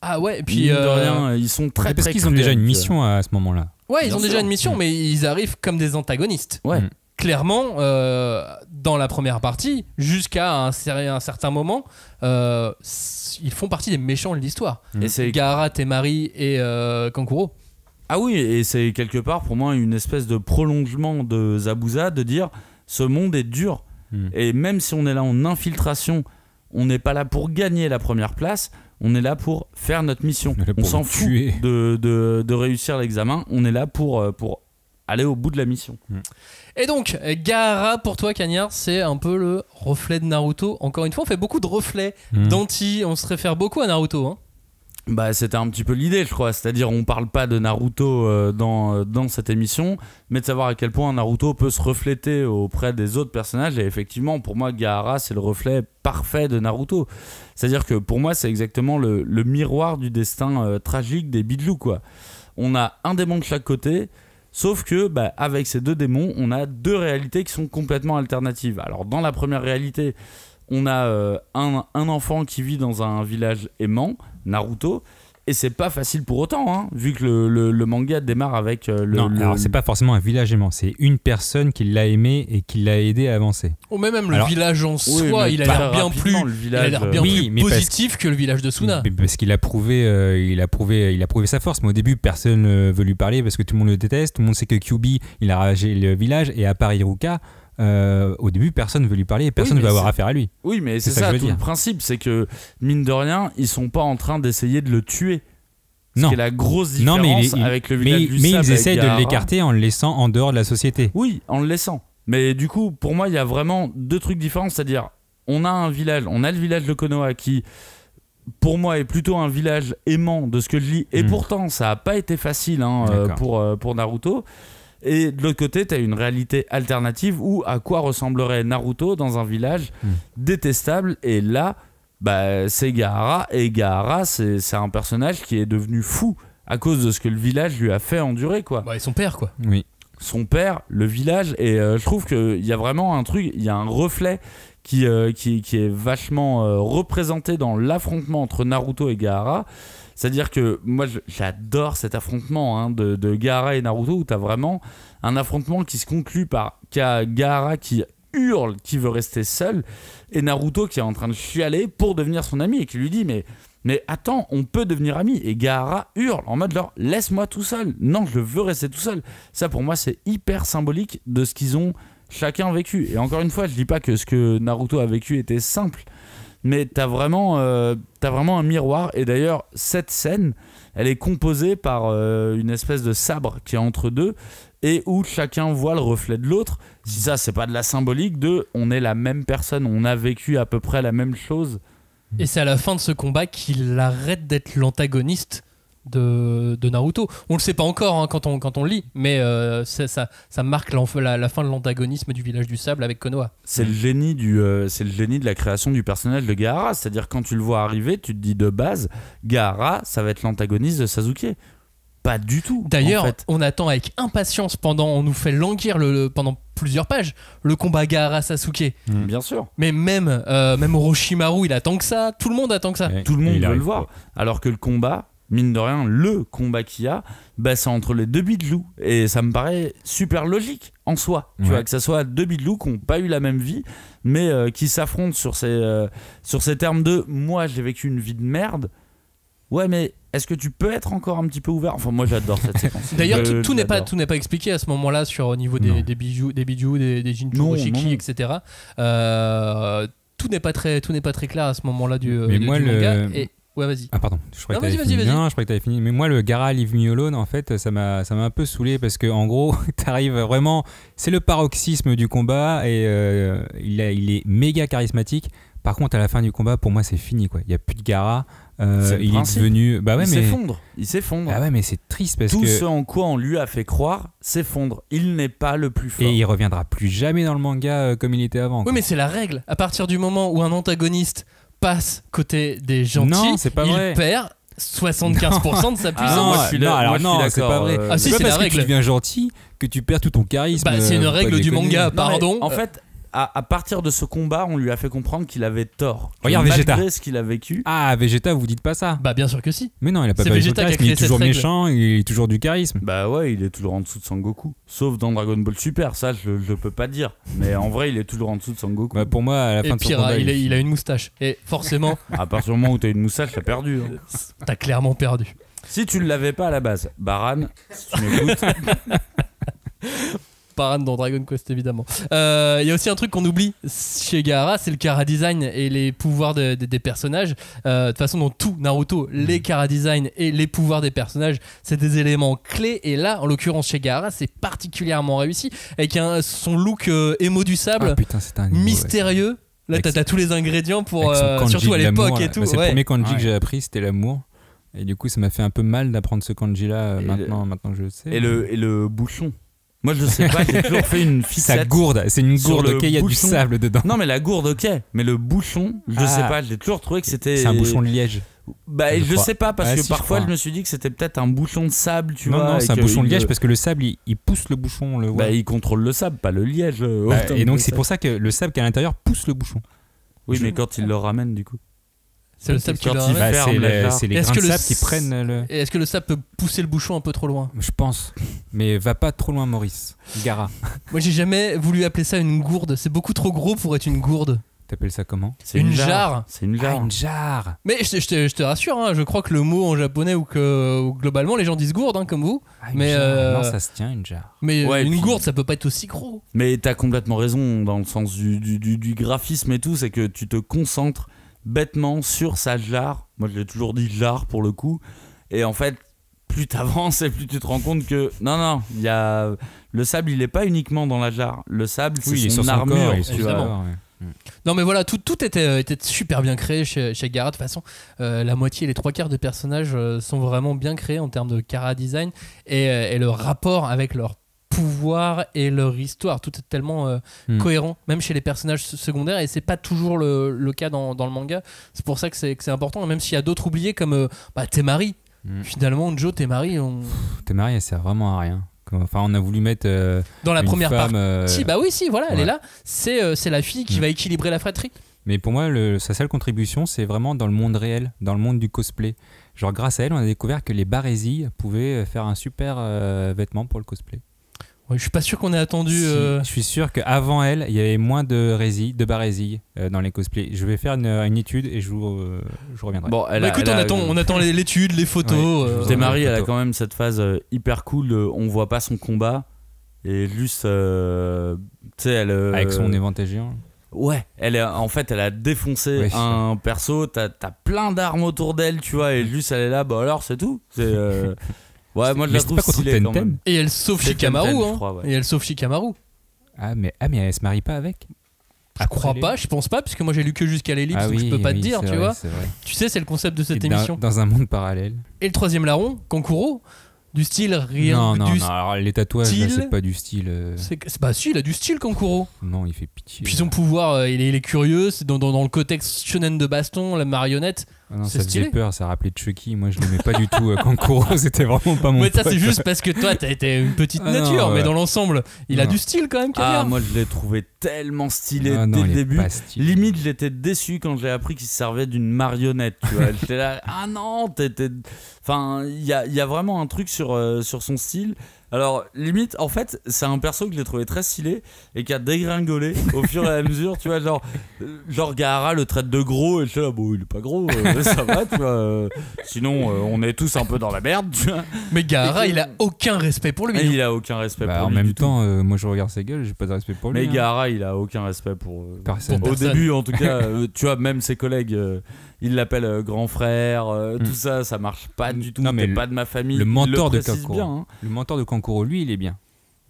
Speaker 1: Ah ouais, et puis
Speaker 2: Mine de rien, ils sont très
Speaker 3: parce
Speaker 2: très
Speaker 3: qu'ils
Speaker 2: cruels.
Speaker 3: ont déjà une mission à ce moment-là.
Speaker 1: ouais, ils
Speaker 2: Bien
Speaker 1: ont déjà
Speaker 2: sûr.
Speaker 1: une mission, mais ils arrivent comme des antagonistes.
Speaker 2: Ouais.
Speaker 1: Clairement, dans la première partie, jusqu'à un certain moment, ils font partie des méchants de l'histoire.
Speaker 2: Et c'est
Speaker 1: Gaara, Temari et Kankuro.
Speaker 2: Ah oui, et c'est quelque part pour moi une espèce de prolongement de Zabuza de dire ce monde est dur. Et même si on est là en infiltration, on n'est pas là pour gagner la première place, on est là pour faire notre mission. On s'en fout de réussir l'examen, on est là pour aller au bout de la mission.
Speaker 1: Et donc, Gaara, pour toi, Cagnard, c'est un peu le reflet de Naruto. Encore une fois, on fait beaucoup de reflets d'anti, on se réfère beaucoup à Naruto. Hein.
Speaker 2: Bah, c'était un petit peu l'idée, je crois. C'est-à-dire, on parle pas de Naruto dans cette émission, mais de savoir à quel point Naruto peut se refléter auprès des autres personnages. Et effectivement, pour moi, Gaara, c'est le reflet parfait de Naruto. C'est-à-dire que pour moi, c'est exactement le miroir du destin tragique des Bidlou, quoi. On a un démon de chaque côté, sauf que, avec ces deux démons, on a deux réalités qui sont complètement alternatives. Alors, dans la première réalité, on a un enfant qui vit dans un village aimant, Naruto, et c'est pas facile pour autant, hein, vu que le manga démarre avec
Speaker 3: alors c'est pas forcément un village aimant, c'est une personne qui l'a aimé et qui l'a aidé à avancer.
Speaker 1: Ou même le village en soi, il a l'air bien plus, positif que le village de Suna.
Speaker 3: Parce qu'il a prouvé, il a prouvé sa force. Mais au début, personne veut lui parler parce que tout le monde le déteste. Tout le monde sait que Kyuubi, il a ravagé le village, et à part Iruka, au début, personne ne veut lui parler et personne ne veut avoir affaire à lui.
Speaker 2: Oui, mais c'est ça tout le principe, c'est que mine de rien, ils sont pas en train d'essayer de le tuer. Ce qui est la grosse différence avec le village du
Speaker 3: mais
Speaker 2: sable.
Speaker 3: Ils essayent de l'écarter en le laissant en dehors de la société.
Speaker 2: Oui, en le laissant. Mais du coup, pour moi, il y a vraiment deux trucs différents. C'est-à-dire, on a un village, on a le village de Konoha qui, pour moi, est plutôt un village aimant de ce que je lis. Et pourtant, ça a pas été facile pour Naruto. Et de l'autre côté, tu as une réalité alternative où à quoi ressemblerait Naruto dans un village détestable. Et là, c'est Gaara. Et Gaara, c'est un personnage qui est devenu fou à cause de ce que le village lui a fait endurer, quoi.
Speaker 1: Et son père, quoi.
Speaker 3: Oui.
Speaker 2: Son père, le village. Et je trouve qu'il y a vraiment un truc, il y a un reflet qui est vachement représenté dans l'affrontement entre Naruto et Gaara. C'est-à-dire que moi, j'adore cet affrontement de Gaara et Naruto, où tu as vraiment un affrontement qui se conclut par Gaara qui hurle, qui veut rester seul, et Naruto qui est en train de chialer pour devenir son ami et qui lui dit mais attends, on peut devenir amis. Et Gaara hurle en mode genre, laisse-moi tout seul. Non, je veux rester tout seul. Ça, pour moi, c'est hyper symbolique de ce qu'ils ont chacun vécu. Et encore une fois, je dis pas que ce que Naruto a vécu était simple, mais t'as vraiment un miroir. Et d'ailleurs, cette scène, elle est composée par une espèce de sabre qui est entre deux et où chacun voit le reflet de l'autre. Si ça, c'est pas de la symbolique de on est la même personne, on a vécu à peu près la même chose.
Speaker 1: Et c'est à la fin de ce combat qu'il arrête d'être l'antagoniste de Naruto. On le sait pas encore quand on lit, mais ça marque la fin de l'antagonisme du village du sable avec Konoha.
Speaker 2: C'est le génie de la création du personnage de Gaara. C'est-à-dire quand tu le vois arriver, tu te dis de base, Gaara, ça va être l'antagoniste de Sasuke. Pas du tout.
Speaker 1: D'ailleurs,
Speaker 2: en fait.
Speaker 1: On attend avec impatience on nous fait languir pendant plusieurs pages le combat Gaara-Sasuke.
Speaker 2: Bien sûr.
Speaker 1: Mais même Orochimaru, il attend que ça. Tout le monde attend que ça.
Speaker 3: Ouais.
Speaker 2: Tout le monde veut le
Speaker 3: arrive
Speaker 2: voir.
Speaker 3: pas.
Speaker 2: Alors que le combat, mine de rien, le combat qu'il y a, c'est entre les deux Bidlou. Et ça me paraît super logique en soi. Tu vois, que ça soit deux Bidlou qui n'ont pas eu la même vie, mais qui s'affrontent sur ces termes de « moi, j'ai vécu une vie de merde ». Ouais, mais est-ce que tu peux être encore un petit peu ouvert ? Enfin, moi, j'adore cette séquence.
Speaker 1: D'ailleurs, tout n'est pas expliqué à ce moment-là au niveau des bijoux, des Jinchuriki, etc. Tout n'est pas très clair à ce moment-là du manga. Ouais, vas-y.
Speaker 3: Ah pardon, je croyais que
Speaker 1: vas-y.
Speaker 3: Non, je croyais que t'avais fini. Mais moi, le Gaara Leave Me Alone, en fait, ça m'a un peu saoulé parce que en gros, t'arrives vraiment, c'est le paroxysme du combat et il est méga charismatique. Par contre, à la fin du combat, pour moi, c'est fini, quoi. Il y a plus de Gaara. Il est devenu.
Speaker 2: Il s'effondre.
Speaker 3: Ah ouais, mais c'est triste parce
Speaker 2: tout
Speaker 3: que
Speaker 2: ce en quoi on lui a fait croire s'effondre. Il n'est pas le plus fort.
Speaker 3: et il reviendra plus jamais dans le manga comme il était avant.
Speaker 1: Oui,
Speaker 3: quoi.
Speaker 1: mais c'est la règle. À partir du moment où un antagoniste passe côté des gentils,
Speaker 3: Non, c'est pas
Speaker 1: il
Speaker 3: vrai.
Speaker 1: perd 75% de sa puissance.
Speaker 2: moi, je suis
Speaker 3: c'est pas vrai.
Speaker 1: Ah, si,
Speaker 3: c'est
Speaker 1: c'est
Speaker 3: pas
Speaker 1: la
Speaker 3: parce que
Speaker 1: règle.
Speaker 3: tu deviens gentil que tu perds tout ton charisme.
Speaker 1: Bah, c'est une
Speaker 3: faut pas
Speaker 1: règle du
Speaker 3: déconner.
Speaker 1: manga,
Speaker 2: Non, mais
Speaker 1: pardon.
Speaker 2: en fait, à partir de ce combat, on lui a fait comprendre qu'il avait tort.
Speaker 3: Regarde
Speaker 2: Malgré
Speaker 3: Vegeta.
Speaker 2: ce qu'il a vécu.
Speaker 3: Ah, Vegeta, vous dites pas ça.
Speaker 1: Bah, bien sûr que si.
Speaker 3: Mais non, il a pas
Speaker 1: C'est
Speaker 3: perdu son
Speaker 1: Vegeta qui a
Speaker 3: charisme. Il
Speaker 1: créé
Speaker 3: est toujours
Speaker 1: cette règle.
Speaker 3: méchant, il est toujours du charisme.
Speaker 2: Bah ouais, il est toujours en dessous de Sangoku. Sauf dans Dragon Ball Super, ça je peux pas dire. Mais en vrai, il est toujours en dessous de Sangoku.
Speaker 3: Bah, pour moi, à la
Speaker 1: Et
Speaker 3: fin de son
Speaker 1: pire,
Speaker 3: combat,
Speaker 1: il a une moustache. Et forcément,
Speaker 2: À partir du moment où t'as une moustache, t'as perdu. Hein.
Speaker 1: t'as clairement perdu.
Speaker 2: Si tu ne l'avais pas à la base, Baran, si tu m'écoutes,
Speaker 1: Paran dans Dragon Quest évidemment. Il y a aussi un truc qu'on oublie chez Gaara, c'est le chara design et les pouvoirs des personnages. De toute façon, dans tout Naruto, les chara design et les pouvoirs des personnages, c'est des éléments clés. Et là, en l'occurrence chez Gaara, c'est particulièrement réussi avec son look émo du sable,
Speaker 3: Ah putain, c'était un niveau,
Speaker 1: mystérieux. Là,
Speaker 3: Avec
Speaker 1: t'as tous les ingrédients pour
Speaker 3: Avec son kanji
Speaker 1: surtout à
Speaker 3: de
Speaker 1: l'époque
Speaker 3: l'amour,
Speaker 1: et
Speaker 3: là.
Speaker 1: tout.
Speaker 3: Bah, c'est
Speaker 1: ouais.
Speaker 3: le premier kanji
Speaker 2: Ouais.
Speaker 3: que j'ai appris, c'était l'amour. Et du coup, ça m'a fait un peu mal d'apprendre ce kanji-là
Speaker 2: Et
Speaker 3: maintenant que je le sais.
Speaker 2: et le bouchon. Moi je sais pas, j'ai toujours fait une
Speaker 3: Sa
Speaker 2: fixette.
Speaker 3: gourde, c'est une
Speaker 2: sur
Speaker 3: gourde,
Speaker 2: le
Speaker 3: ok, il y a du
Speaker 2: bouchon.
Speaker 3: sable dedans.
Speaker 2: Non mais la gourde ok, mais le bouchon, je
Speaker 3: Ah.
Speaker 2: sais pas, j'ai toujours trouvé que c'était...
Speaker 3: C'est un bouchon de liège.
Speaker 2: Bah
Speaker 3: je
Speaker 2: je
Speaker 3: crois.
Speaker 2: sais pas, parce
Speaker 3: Ah,
Speaker 2: que
Speaker 3: si, je
Speaker 2: parfois
Speaker 3: crois.
Speaker 2: je me suis dit que c'était peut-être un bouchon de sable, tu vois.
Speaker 3: Non,
Speaker 2: et
Speaker 3: c'est un
Speaker 2: que
Speaker 3: bouchon de
Speaker 2: il-
Speaker 3: liège parce que le sable, il pousse le bouchon.
Speaker 2: Bah il contrôle le sable, pas le liège.
Speaker 3: Bah,
Speaker 2: autant
Speaker 3: et
Speaker 2: que
Speaker 3: donc,
Speaker 2: le
Speaker 3: c'est
Speaker 2: sable.
Speaker 3: pour ça que le sable qui est à l'intérieur pousse le bouchon.
Speaker 2: Oui mais quand il le ramène du coup.
Speaker 1: C'est le sable qui
Speaker 2: Quand
Speaker 1: le
Speaker 2: il
Speaker 1: ramène.
Speaker 2: va- ferme
Speaker 3: c'est
Speaker 2: la jarre.
Speaker 3: c'est les
Speaker 1: Est-ce
Speaker 3: grains
Speaker 1: que
Speaker 3: de
Speaker 1: le
Speaker 3: sable qui prennent le.
Speaker 1: Et est-ce que le sable peut pousser le bouchon un peu trop loin?
Speaker 3: Je pense. Mais va pas trop loin, Maurice. Gara.
Speaker 1: Moi, j'ai jamais voulu appeler ça une gourde. C'est beaucoup trop gros pour être une gourde.
Speaker 3: T'appelles ça comment?
Speaker 2: C'est
Speaker 1: Une jarre.
Speaker 2: C'est une
Speaker 3: Ah,
Speaker 2: jarre.
Speaker 3: une jarre.
Speaker 1: Mais je te rassure, hein, je crois que le mot en japonais ou globalement les gens disent gourde, hein, comme vous.
Speaker 3: Ah, une
Speaker 1: Mais,
Speaker 3: jarre. Non, ça se tient, une jarre.
Speaker 1: Mais
Speaker 2: Ouais,
Speaker 1: une
Speaker 2: puis-
Speaker 1: gourde, ça peut pas être aussi gros.
Speaker 2: Mais t'as complètement raison dans le sens du graphisme et tout, c'est que tu te concentres bêtement sur sa jarre. Moi je l'ai toujours dit jarre pour le coup. Et en fait, plus t'avances et plus tu te rends compte que non, il y a le sable, il est pas uniquement dans la jarre. Le sable, c'est
Speaker 3: Oui, il est
Speaker 2: son
Speaker 3: sur son
Speaker 2: armure.
Speaker 3: corps, il est sur
Speaker 2: tu
Speaker 3: son
Speaker 2: vois.
Speaker 3: corps, ouais.
Speaker 1: Non mais voilà, tout était super bien créé chez Gaara. De toute façon, la moitié, les trois quarts des personnages sont vraiment bien créés en termes de chara design et le rapport avec leur pouvoir et leur histoire. Tout est tellement cohérent, même chez les personnages secondaires, et c'est pas toujours le cas dans le manga. C'est pour ça que c'est important, et même s'il y a d'autres oubliés comme Temari. Finalement, Joe Temari,
Speaker 3: Temari, elle sert vraiment à rien. Enfin, on a voulu mettre
Speaker 1: dans la
Speaker 3: une
Speaker 1: première
Speaker 3: femme,
Speaker 1: partie, bah oui, si, voilà, elle
Speaker 3: ouais.
Speaker 1: est là. C'est la fille qui va équilibrer la fratrie.
Speaker 3: Mais pour moi, sa seule contribution, c'est vraiment dans le monde réel, dans le monde du cosplay. Genre, grâce à elle, on a découvert que les barésilles pouvaient faire un super vêtement pour le cosplay.
Speaker 1: Ouais, je suis pas sûr qu'on ait attendu.
Speaker 3: Je suis sûr qu'avant elle, il y avait moins de barésilles dans les cosplays. Je vais faire une étude et je reviendrai.
Speaker 2: Bon,
Speaker 1: Bah écoute, on attend l'étude, les photos.
Speaker 3: Ouais.
Speaker 2: Temari, elle a
Speaker 3: photo.
Speaker 2: quand même cette phase hyper cool. On voit pas son combat et juste, tu sais, elle.
Speaker 3: Avec son éventail géant.
Speaker 2: Ouais, en fait, elle a défoncé
Speaker 3: Ouais.
Speaker 2: un perso. T'as plein d'armes autour d'elle, tu vois, et juste elle est là. Bah alors, c'est tout. C'est. Ouais, moi je
Speaker 3: Mais
Speaker 2: la
Speaker 3: c'était
Speaker 2: trouve
Speaker 3: pas contre
Speaker 2: stylée quand
Speaker 3: Tentem
Speaker 2: même.
Speaker 1: Et elle sauve
Speaker 2: C'est
Speaker 1: Shikamaru,
Speaker 2: Tenten, je
Speaker 1: hein.
Speaker 2: crois, ouais.
Speaker 1: Et elle sauve Shikamaru.
Speaker 3: Ah mais elle se marie pas avec.
Speaker 1: Je crois pas, je pense pas, puisque moi j'ai lu que jusqu'à l'ellipse,
Speaker 3: Ah
Speaker 1: donc je
Speaker 3: oui,
Speaker 1: peux pas te
Speaker 3: oui,
Speaker 1: dire,
Speaker 3: c'est
Speaker 1: tu
Speaker 3: vrai,
Speaker 1: vois.
Speaker 3: c'est vrai.
Speaker 1: Tu sais, c'est le concept de cette
Speaker 3: Et
Speaker 1: émission.
Speaker 3: dans un monde parallèle.
Speaker 1: Et le troisième larron, Kankuro, du style rien
Speaker 3: Non,
Speaker 1: du
Speaker 3: alors les tatouages, là,
Speaker 1: style.
Speaker 3: c'est pas du style.
Speaker 1: Bah si, il a du style Kankuro.
Speaker 3: Non, il fait pitié.
Speaker 1: Puis son pouvoir, il est curieux, c'est dans le contexte shonen de baston, la marionnette.
Speaker 3: Ah non,
Speaker 1: c'est
Speaker 3: ça faisait
Speaker 1: stylé.
Speaker 3: peur, ça rappelait Chucky. Moi, je l'aimais pas du tout. Kankuro, c'était vraiment pas mon
Speaker 1: Ouais, ça
Speaker 3: pote.
Speaker 1: c'est juste parce que toi t'as été une petite
Speaker 3: Ah non,
Speaker 1: nature, mais
Speaker 3: ouais.
Speaker 1: dans l'ensemble, il a
Speaker 3: Non.
Speaker 1: du style quand même,
Speaker 2: Ah,
Speaker 1: Kaviar.
Speaker 2: moi je l'ai trouvé tellement stylé
Speaker 3: Ah non,
Speaker 2: dès le
Speaker 3: il est
Speaker 2: début.
Speaker 3: pas stylé.
Speaker 2: Limite, j'étais déçu quand j'ai appris qu'il se servait d'une marionnette. Tu vois, j'étais là, ah non, Enfin, il y a vraiment un truc sur son style. Alors, limite, en fait, c'est un perso que j'ai trouvé très stylé et qui a dégringolé au fur et à mesure. Tu vois, genre Gaara le traite de gros et je suis là, bon, il est pas gros, ça va, tu vois. Sinon, on est tous un peu dans la merde, tu vois.
Speaker 1: Mais Gaara,
Speaker 2: Et que-
Speaker 1: il a aucun respect pour lui.
Speaker 2: Et il a aucun respect
Speaker 3: Bah,
Speaker 2: pour
Speaker 3: en
Speaker 2: lui.
Speaker 3: même
Speaker 2: du tout.
Speaker 3: temps, moi, je regarde sa gueule, j'ai pas de respect pour lui.
Speaker 2: Mais
Speaker 3: hein.
Speaker 2: Gaara, il a aucun respect pour.
Speaker 3: Personne.
Speaker 1: Pour
Speaker 2: Au
Speaker 1: personne.
Speaker 2: début, en tout cas, tu vois, même ses collègues, ils l'appellent grand frère, tout ça marche pas du tout.
Speaker 3: Non, mais
Speaker 2: T'es pas de ma famille.
Speaker 3: Le
Speaker 2: Il
Speaker 3: mentor de
Speaker 2: précise
Speaker 3: Kankuro.
Speaker 2: bien, hein.
Speaker 3: Le mentor de Kankuro, lui, il est bien.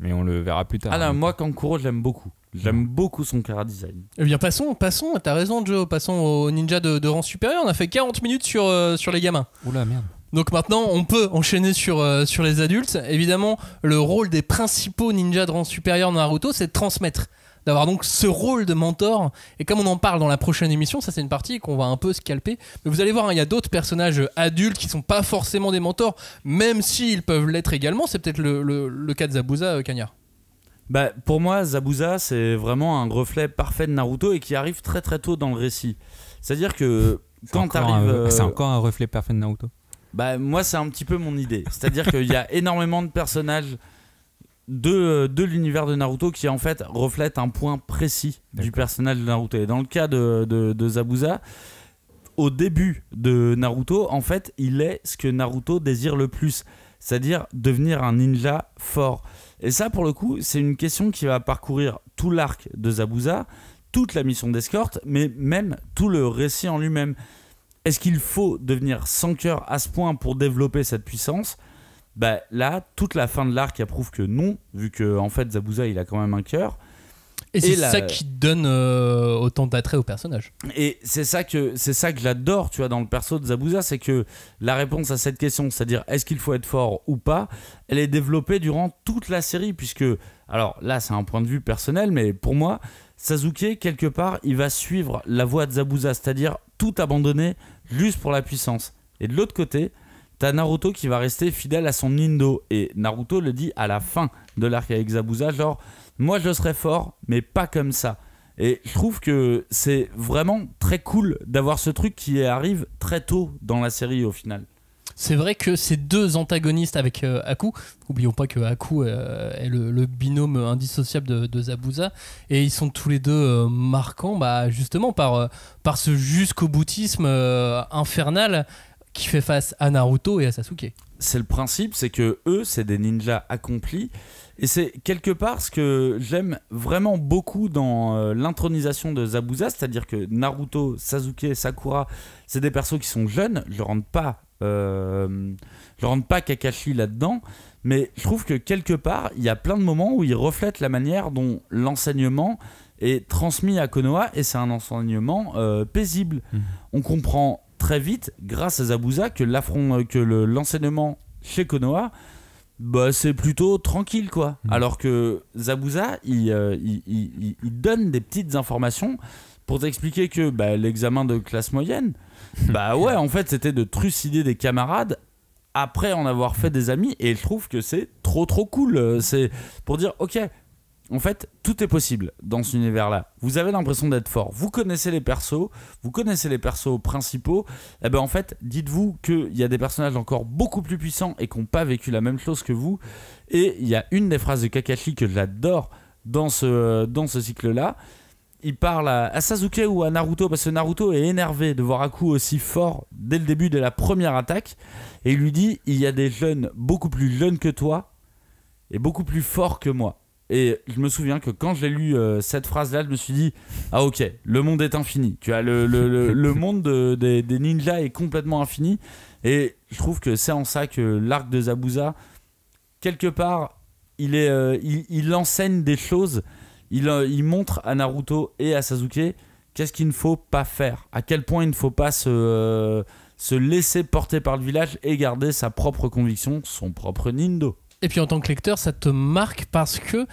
Speaker 3: Mais on le verra plus tard.
Speaker 2: Ah là,
Speaker 3: hein.
Speaker 2: moi, Kankuro, j'aime beaucoup. J'aime beaucoup son chara design.
Speaker 1: Eh bien, passons, t'as raison, Joe, passons au ninja de rang supérieur. On a fait 40 minutes sur les gamins.
Speaker 3: Oula, merde.
Speaker 1: Donc maintenant, on peut enchaîner sur les adultes. Évidemment, le rôle des principaux ninjas de rang supérieur dans Naruto, c'est de transmettre. d'avoir donc ce rôle de mentor. Et comme on en parle dans la prochaine émission, ça c'est une partie qu'on va un peu scalper. Mais vous allez voir, il y a d'autres personnages adultes qui sont pas forcément des mentors, même s'ils peuvent l'être également. C'est peut-être le cas de Zabuza, Cagnard.
Speaker 2: Bah, pour moi, Zabuza, c'est vraiment un reflet parfait de Naruto et qui arrive très très tôt dans le récit. C'est-à-dire que quand t'arrives...
Speaker 3: C'est encore un reflet parfait de Naruto.
Speaker 2: Bah, moi, c'est un petit peu mon idée. C'est-à-dire qu'il y a énormément de personnages de l'univers de Naruto qui en fait reflètent un point précis du personnage de Naruto. Et dans le cas de Zabuza, au début de Naruto, en fait, il est ce que Naruto désire le plus, c'est-à-dire devenir un ninja fort. Et ça, pour le coup, c'est une question qui va parcourir tout l'arc de Zabuza, toute la mission d'escorte, mais même tout le récit en lui-même. Est-ce qu'il faut devenir sans cœur à ce point pour développer cette puissance ? Bah, là, toute la fin de l'arc approuve que non, vu que en fait, Zabuza, il a quand même un cœur.
Speaker 1: Et c'est ça qui donne autant d'attrait au personnage.
Speaker 2: Et c'est ça que j'adore, tu vois, dans le perso de Zabuza, c'est que la réponse à cette question, c'est-à-dire est-ce qu'il faut être fort ou pas, elle est développée durant toute la série, puisque, alors là, c'est un point de vue personnel, mais pour moi, Sasuke, quelque part, il va suivre la voie de Zabuza, c'est-à-dire tout abandonner juste pour la puissance. Et de l'autre côté, t'as Naruto qui va rester fidèle à son Nindo, et Naruto le dit à la fin de l'arc avec Zabuza, genre moi je serai fort mais pas comme ça. Et je trouve que c'est vraiment très cool d'avoir ce truc qui arrive très tôt dans la série au final.
Speaker 1: C'est vrai que ces deux antagonistes avec Haku, n'oublions pas que Haku est le binôme indissociable de Zabuza, et ils sont tous les deux marquants justement par ce jusqu'au boutisme infernal qui fait face à Naruto et à Sasuke.
Speaker 2: C'est le principe, c'est que eux, c'est des ninjas accomplis. Et c'est quelque part ce que j'aime vraiment beaucoup dans l'intronisation de Zabuza, c'est-à-dire que Naruto, Sasuke, Sakura, c'est des persos qui sont jeunes. Je ne rentre pas Kakashi là-dedans, mais je trouve que quelque part, il y a plein de moments où ils reflètent la manière dont l'enseignement est transmis à Konoha, et c'est un enseignement paisible. On comprend très vite, grâce à Zabuza, que l'enseignement chez Konoha, c'est plutôt tranquille, quoi. Alors que Zabuza, il donne des petites informations pour t'expliquer que l'examen de classe moyenne, en fait, c'était de trucider des camarades après en avoir fait des amis, et je trouve que c'est trop cool. C'est pour dire, ok, en fait, tout est possible dans cet univers-là. Vous avez l'impression d'être fort. Vous connaissez les persos principaux. Et en fait, dites-vous qu'il y a des personnages encore beaucoup plus puissants et qui n'ont pas vécu la même chose que vous. Et il y a une des phrases de Kakashi que j'adore dans ce cycle-là. Il parle à Sasuke ou à Naruto, parce que Naruto est énervé de voir Haku aussi fort dès le début de la première attaque. Et il lui dit, il y a des jeunes beaucoup plus jeunes que toi et beaucoup plus forts que moi. Et je me souviens que quand j'ai lu cette phrase-là, je me suis dit, ah ok, le monde est infini. Tu vois, le monde des ninjas est complètement infini. Et je trouve que c'est en ça que l'arc de Zabuza, quelque part, il enseigne des choses. Il montre à Naruto et à Sasuke qu'est-ce qu'il ne faut pas faire. À quel point il ne faut pas se laisser porter par le village et garder sa propre conviction, son propre Nindo.
Speaker 1: Et puis en tant que lecteur, ça te marque parce que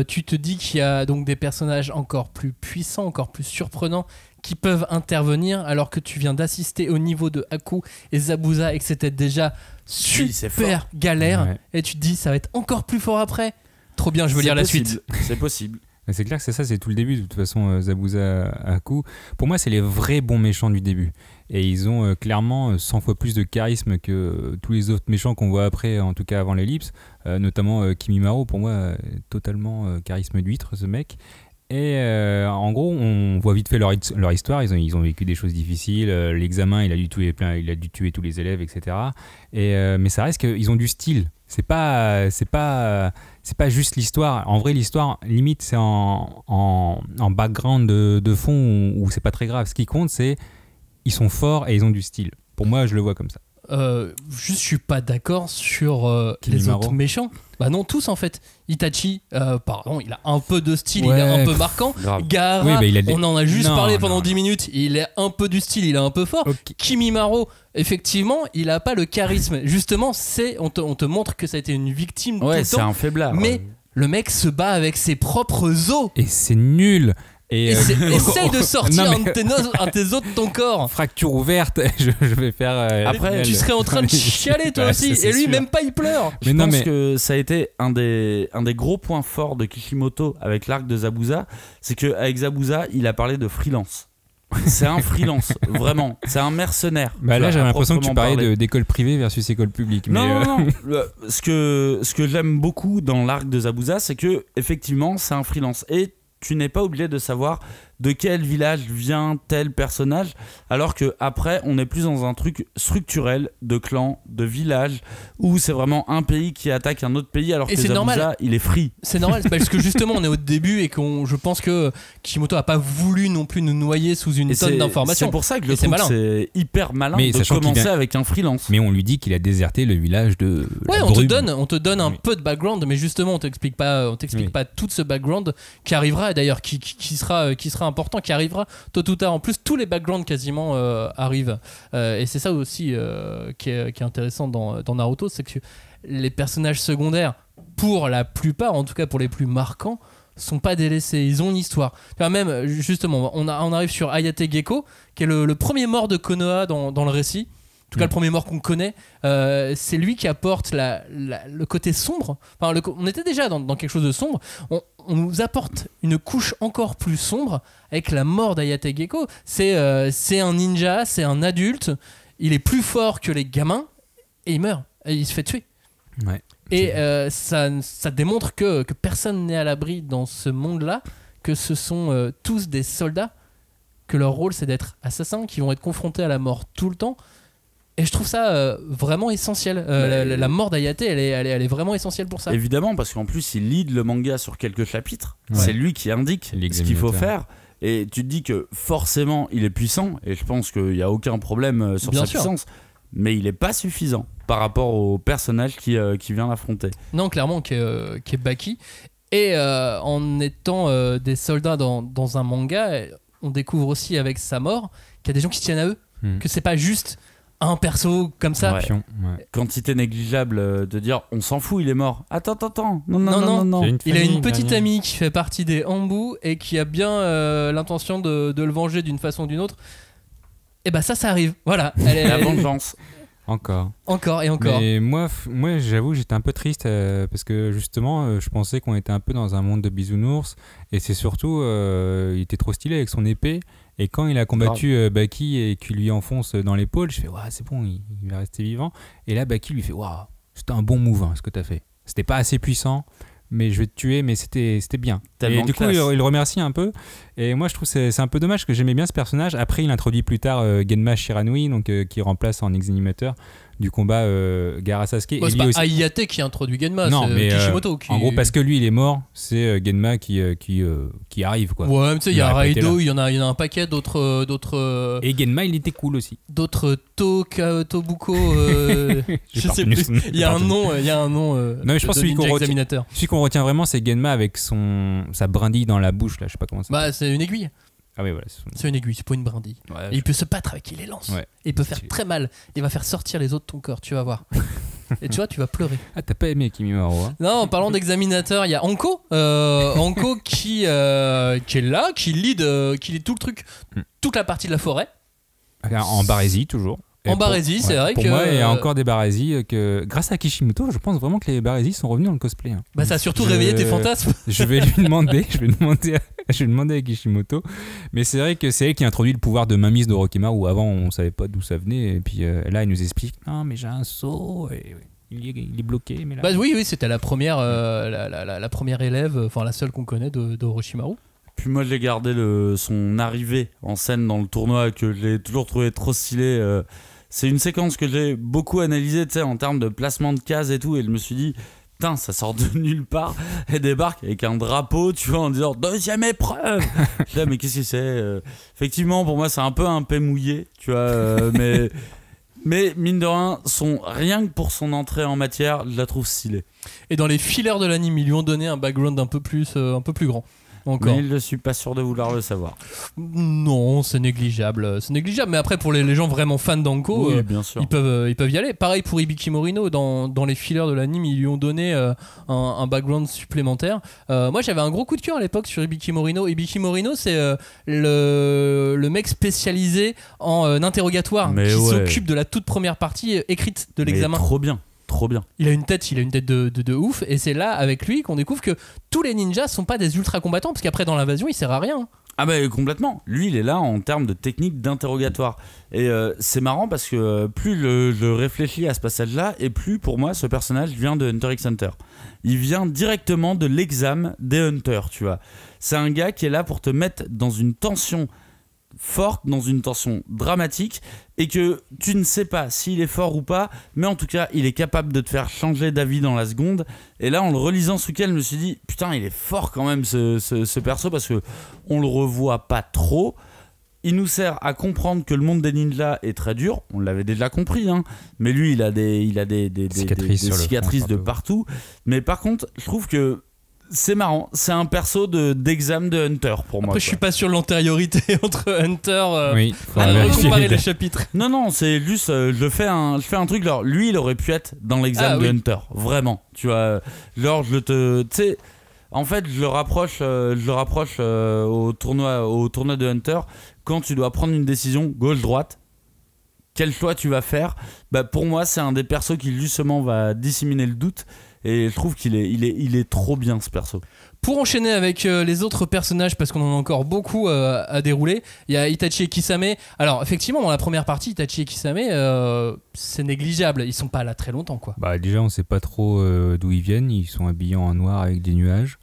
Speaker 1: tu te dis qu'il y a donc des personnages encore plus puissants, encore plus surprenants qui peuvent intervenir, alors que tu viens d'assister au niveau de Haku et Zabuza et que c'était déjà super galère. Ouais. Et tu te dis ça va être encore plus fort après. Trop bien, je veux lire la suite.
Speaker 2: C'est possible.
Speaker 3: C'est clair que c'est tout le début de toute façon, Zabuza, Haku. Pour moi, c'est les vrais bons méchants du début. Et ils ont clairement 100 fois plus de charisme que tous les autres méchants qu'on voit après, en tout cas avant l'ellipse. Notamment Kimimaro, pour moi, totalement charisme d'huître, ce mec. Et en gros, on voit vite fait leur histoire. Ils ont vécu des choses difficiles. L'examen, il a dû tuer tous les élèves, etc. Mais ça reste qu'ils ont du style. C'est pas juste l'histoire. En vrai, l'histoire, limite, c'est en background de fond où c'est pas très grave. Ce qui compte, c'est ils sont forts et ils ont du style. Pour moi, je le vois comme ça.
Speaker 1: Je suis pas d'accord sur les autres méchants. Bah non, tous en fait. Itachi, pardon, il a un peu de style, il est un peu marquant. Gaara, on en a juste parlé pendant 10 minutes, il est un peu du style, il est un peu fort. Okay. Kimimaro, effectivement, il a pas le charisme. Justement, on te montre que ça a été une victime tout le temps.
Speaker 2: C'est un faiblard.
Speaker 1: Mais Le mec se bat avec ses propres os.
Speaker 3: Et c'est nul.
Speaker 1: Essaye de sortir
Speaker 3: Non, mais-
Speaker 1: un de tes os de ton corps.
Speaker 3: Fracture ouverte, je vais faire.
Speaker 2: Après,
Speaker 1: Tu serais en train de chialer toi
Speaker 3: Ouais,
Speaker 1: aussi.
Speaker 3: ça, c'est
Speaker 1: Et lui,
Speaker 3: sûr.
Speaker 1: même pas, il pleure.
Speaker 2: Je pense que ça a été un des gros points forts de Kishimoto avec l'arc de Zabuza, c'est qu'avec Zabuza, il a parlé de freelance. C'est un freelance, vraiment. C'est un mercenaire.
Speaker 3: Bah là,
Speaker 2: à
Speaker 3: j'avais l'impression que tu
Speaker 2: proprement
Speaker 3: parlais
Speaker 2: parler.
Speaker 3: d'école privée versus école publique. Mais
Speaker 2: Non. Ce que j'aime beaucoup dans l'arc de Zabuza, c'est que effectivement, c'est un freelance. Et tu n'es pas obligé de savoir de quel village vient tel personnage, alors que après on est plus dans un truc structurel de clan, de village, où c'est vraiment un pays qui attaque un autre pays, alors
Speaker 1: Et
Speaker 2: que
Speaker 1: c'est
Speaker 2: Zabuza,
Speaker 1: normal.
Speaker 2: il est free.
Speaker 1: C'est normal, c'est parce que justement on est au début et je pense que Kishimoto a pas voulu non plus nous noyer sous une
Speaker 2: Et
Speaker 1: tonne d'informations.
Speaker 2: C'est pour ça que je
Speaker 1: Et c'est
Speaker 2: trouve
Speaker 1: malin.
Speaker 2: que c'est hyper malin
Speaker 3: Mais
Speaker 2: de
Speaker 3: sachant qu'il
Speaker 2: commencer
Speaker 3: vient-
Speaker 2: avec un freelance.
Speaker 3: on lui dit qu'il a déserté le village de.
Speaker 1: Ouais,
Speaker 3: la
Speaker 1: on
Speaker 3: Brume.
Speaker 1: te donne un
Speaker 3: Oui.
Speaker 1: peu de background, mais justement on t'explique pas
Speaker 3: Oui.
Speaker 1: tout ce background qui arrivera et d'ailleurs qui sera important, qui arrivera tôt ou tard. En plus, tous les backgrounds quasiment arrivent. Et c'est ça aussi qui est intéressant dans Naruto, c'est que les personnages secondaires, pour la plupart, en tout cas pour les plus marquants, sont pas délaissés. Ils ont une histoire. Tu vois, même justement, on arrive sur Hayate Gecko, qui est le premier mort de Konoha dans le récit. En tout cas, le premier mort qu'on connaît, c'est lui qui apporte le côté sombre. Enfin, on était déjà dans quelque chose de sombre. On nous apporte une couche encore plus sombre avec la mort d'Hayate Gecko. C'est un ninja, c'est un adulte. Il est plus fort que les gamins et il meurt. Et il se fait tuer.
Speaker 3: Ouais.
Speaker 1: Et ça démontre que personne n'est à l'abri dans ce monde-là, que ce sont tous des soldats, que leur rôle c'est d'être assassins, qui vont être confrontés à la mort tout le temps. Et je trouve ça vraiment essentiel. La mort d'Hayate, elle est vraiment essentielle pour ça.
Speaker 2: Évidemment, parce qu'en plus, il lead le manga sur quelques chapitres.
Speaker 3: Ouais.
Speaker 2: C'est lui qui indique ce qu'il faut
Speaker 3: L'examinateur.
Speaker 2: faire. Et tu te dis que forcément, il est puissant. Et je pense qu'il n'y a aucun problème sur
Speaker 1: Bien
Speaker 2: sa
Speaker 1: sûr.
Speaker 2: puissance. Mais il n'est pas suffisant par rapport au personnage qui vient l'affronter.
Speaker 1: Non, clairement, qui est Baki. Et en étant des soldats dans un manga, on découvre aussi avec sa mort qu'il y a des gens qui se tiennent à eux. Que c'est pas juste un perso comme ça.
Speaker 2: Ouais.
Speaker 3: Pion, ouais.
Speaker 2: Quantité négligeable de dire on s'en fout, il est mort. Attends. Non.
Speaker 3: C'est une
Speaker 1: Il a
Speaker 3: famille,
Speaker 1: une petite
Speaker 3: derrière.
Speaker 1: amie qui fait partie des Ambu et qui a bien l'intention de le venger d'une façon ou d'une autre. Et bah ça arrive. Voilà.
Speaker 2: La vengeance.
Speaker 3: Encore.
Speaker 1: Encore et encore.
Speaker 3: Mais moi j'avoue, j'étais un peu triste parce que justement, je pensais qu'on était un peu dans un monde de bisounours. Et c'est surtout, il était trop stylé avec son épée. Et quand il a combattu Baki et qu'il lui enfonce dans l'épaule, je fais, ouais, c'est bon, il va rester vivant. Et là, Baki lui fait, waouh, c'était un bon move ce que t'as fait. C'était pas assez puissant, mais je vais te tuer, mais c'était bien.
Speaker 2: Tellement
Speaker 3: Et du coup,
Speaker 2: classe.
Speaker 3: il le remercie un peu. Et moi, je trouve que c'est un peu dommage parce que j'aimais bien ce personnage. Après, il introduit plus tard Genma Shiranui, donc, qui remplace en ex-animateur du combat Gaara Sasuke.
Speaker 1: Bah,
Speaker 3: Et
Speaker 1: c'est
Speaker 3: lui
Speaker 1: pas
Speaker 3: aussi-
Speaker 1: Hayate qui introduit Genma,
Speaker 3: Non,
Speaker 1: c'est
Speaker 3: mais
Speaker 1: Kishimoto qui...
Speaker 3: en gros, parce que lui, il est mort, c'est Genma qui arrive, quoi.
Speaker 1: Ouais, mais tu sais, il y a
Speaker 3: aurait pas été
Speaker 1: Raido,
Speaker 3: là.
Speaker 1: il y en a un paquet d'autres
Speaker 3: Et Genma, il était cool aussi.
Speaker 1: Tobuko,
Speaker 3: J'ai
Speaker 1: je
Speaker 3: pas
Speaker 1: sais
Speaker 3: retenu
Speaker 1: plus.
Speaker 3: son nom,
Speaker 1: Il y a un
Speaker 3: pardon.
Speaker 1: nom,
Speaker 3: mais je pense
Speaker 1: de
Speaker 3: celui qu'on
Speaker 1: ninja
Speaker 3: retient-
Speaker 1: examinateur.
Speaker 3: Celui qu'on retient vraiment, c'est Genma avec sa brindille dans la bouche, là, je sais pas comment ça
Speaker 1: Bah, c'est une aiguille.
Speaker 3: Ah oui, voilà. c'est son-
Speaker 1: C'est une aiguille, c'est pas une brindille.
Speaker 3: Ouais,
Speaker 1: Et il peut se battre avec, il les lance.
Speaker 3: Ouais.
Speaker 1: Et il peut faire
Speaker 3: Stylé.
Speaker 1: très mal. Il va faire sortir les os de ton corps, tu vas voir. Et tu vois, tu vas pleurer.
Speaker 3: Ah, t'as pas aimé Kimimaro, hein?
Speaker 1: Non, en parlant d'examinateur, il y a Anko. Anko qui est là, qui lead tout le truc, toute la partie de la forêt.
Speaker 3: En Barésie, toujours. Et
Speaker 1: En Barésie, c'est vrai
Speaker 3: pour
Speaker 1: que-
Speaker 3: moi, il y a encore des Barésies que, grâce à Kishimoto, je pense vraiment que les Barésies sont revenus dans le cosplay. Hein.
Speaker 1: Bah, ça a surtout réveillé tes fantasmes.
Speaker 3: Je vais lui demander, je vais demander à Kishimoto. Mais c'est vrai que c'est elle qui a introduit le pouvoir de mainmise d'Orochimaru, où avant on savait pas d'où ça venait. Et puis là, il nous explique, non, mais j'ai un seau. Et il est bloqué. Mais là...
Speaker 1: Bah oui, c'était la première, la première élève, enfin la seule qu'on connaît de Orochimaru.
Speaker 2: Puis moi, j'ai gardé son arrivée en scène dans le tournoi que j'ai toujours trouvé trop stylé. C'est une séquence que j'ai beaucoup analysée, tu sais, en termes de placement de cases et tout. Et je me suis dit, putain, ça sort de nulle part. Elle débarque avec un drapeau, tu vois, en disant deuxième épreuve. Je dis, ah, mais qu'est-ce que c'est Effectivement, pour moi, c'est un peu un paix mouillé, tu vois. Mais mine de rien, rien que pour son entrée en matière, je la trouve stylée.
Speaker 1: Et dans les fillers de l'anime, ils lui ont donné un background un peu plus grand. Encore.
Speaker 2: Mais je suis pas sûr de vouloir le savoir.
Speaker 1: Non, c'est négligeable. Mais après, pour les gens vraiment fans d'Anko,
Speaker 2: Oui, bien sûr.
Speaker 1: ils peuvent y aller. Pareil pour Hibiki Morino, dans les fillers de l'anime, ils lui ont donné un background supplémentaire. Moi, j'avais un gros coup de cœur à l'époque sur Hibiki Morino. Hibiki Morino, c'est le mec spécialisé en interrogatoire
Speaker 2: Mais
Speaker 1: qui
Speaker 2: ouais.
Speaker 1: s'occupe de la toute première partie écrite de l'examen.
Speaker 2: Mais trop bien. Trop bien.
Speaker 1: Il a une tête de ouf, et c'est là avec lui qu'on découvre que tous les ninjas sont pas des ultra combattants, parce qu'après dans l'invasion il sert à rien.
Speaker 2: Ah bah complètement. Lui il est là en termes de technique d'interrogatoire. Et c'est marrant parce que plus je réfléchis à ce passage-là, et plus pour moi ce personnage vient de Hunter x Hunter. Il vient directement de l'examen des Hunters, tu vois. C'est un gars qui est là pour te mettre dans une tension forte, dans une tension dramatique, et que tu ne sais pas s'il est fort ou pas, mais en tout cas il est capable de te faire changer d'avis dans la seconde. Et là en le relisant ce week-end, je me suis dit putain il est fort quand même ce perso, parce que on le revoit pas trop. Il nous sert à comprendre que le monde des ninjas est très dur, on l'avait déjà compris, hein. Mais lui il a des cicatrices de partout. Mais par contre je trouve que c'est marrant, c'est un perso d'examen de Hunter pour moi.
Speaker 1: Après, je suis pas sur l'antériorité entre Hunter.
Speaker 3: Oui,
Speaker 1: comparer les chapitres.
Speaker 2: Non, c'est juste, je fais un truc. Genre, lui, il aurait pu être dans l'examen de Hunter, vraiment. Tu vois, genre, tu sais, en fait, je le rapproche au tournoi de Hunter. Quand tu dois prendre une décision gauche-droite, quel choix tu vas faire? Bah, pour moi, c'est un des persos qui justement va disséminer le doute. Et je trouve qu'il est trop bien ce perso.
Speaker 1: Pour enchaîner avec les autres personnages, parce qu'on en a encore beaucoup à dérouler, il y a Itachi et Kisame. Alors effectivement dans la première partie, Itachi et Kisame, c'est négligeable, ils sont pas là très longtemps quoi.
Speaker 3: Bah déjà on sait pas trop d'où ils viennent, ils sont habillés en noir avec des nuages.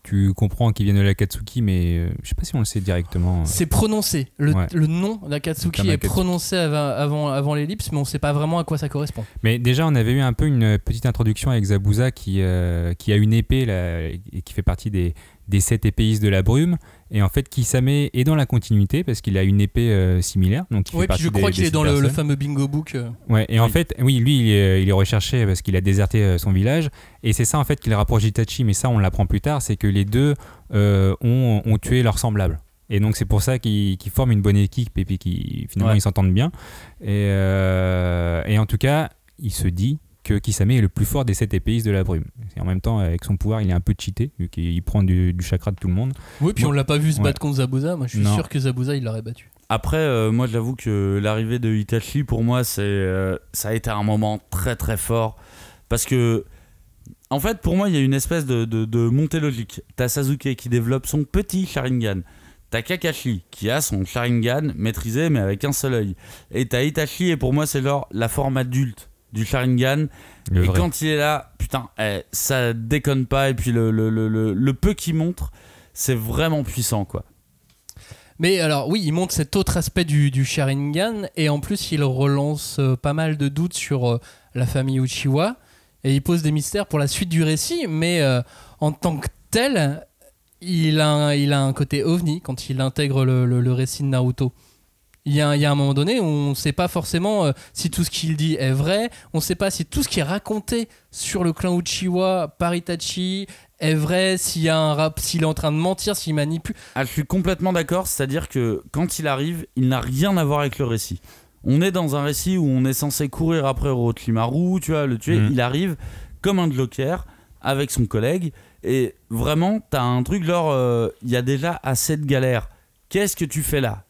Speaker 3: Tu comprends qu'ils viennent de l'Akatsuki, mais je sais pas si on le sait directement.
Speaker 1: C'est prononcé, le nom d'Akatsuki est prononcé avant l'ellipse, mais on sait pas vraiment à quoi ça correspond.
Speaker 3: Mais déjà on avait eu un peu une petite introduction avec Zabuza qui a une épée là, et qui fait partie des 7 épéistes de la brume, et en fait Kisame est dans la continuité parce qu'il a une épée similaire, donc il fait partie
Speaker 1: puis je crois qu'il est dans le
Speaker 3: personnes.
Speaker 1: fameux bingo book.
Speaker 3: Ouais, et en fait, oui, lui il est recherché parce qu'il a déserté son village, et c'est ça en fait qui le rapproche d'Itachi, mais ça on l'apprend plus tard, c'est que les deux ont tué leurs semblables. Et donc c'est pour ça qu'ils forment une bonne équipe et puis qu'ils finalement ils s'entendent bien. Et en tout cas, il se dit que Kisame est le plus fort des 7 épéistes de la brume. Et en même temps, avec son pouvoir, il est un peu cheaté, vu qu'il prend du chakra de tout le monde.
Speaker 1: Oui, puis on l'a pas vu se battre contre Zabuza. Moi, je suis sûr que Zabuza, il l'aurait battu.
Speaker 2: Après, moi, j'avoue que l'arrivée de Itachi, pour moi, ça a été un moment très très fort. Parce que, en fait, pour moi, il y a une espèce de montée logique. T'as Sasuke qui développe son petit Sharingan. T'as Kakashi qui a son Sharingan maîtrisé, mais avec un seul œil. Et t'as Itachi, et pour moi, c'est genre la forme adulte du Sharingan, et quand il est là, putain, ça déconne pas, et puis le peu qu'il montre, c'est vraiment puissant quoi.
Speaker 1: Mais alors oui, il montre cet autre aspect du Sharingan, et en plus il relance pas mal de doutes sur la famille Uchiwa, et il pose des mystères pour la suite du récit, mais en tant que tel, il a un côté ovni quand il intègre le récit de Naruto. Il y a un moment donné où on ne sait pas forcément si tout ce qu'il dit est vrai, on ne sait pas si tout ce qui est raconté sur le clan Uchiwa par Itachi est vrai, s'il est en train de mentir, s'il manipule.
Speaker 2: Ah, je suis complètement d'accord, c'est-à-dire que quand il arrive, il n'a rien à voir avec le récit. On est dans un récit où on est censé courir après Orochimaru, tu vois, le tuer. Il arrive comme un Joker avec son collègue, et vraiment, t'as un truc genre, il y a déjà assez de galères. Qu'est-ce que tu fais là ?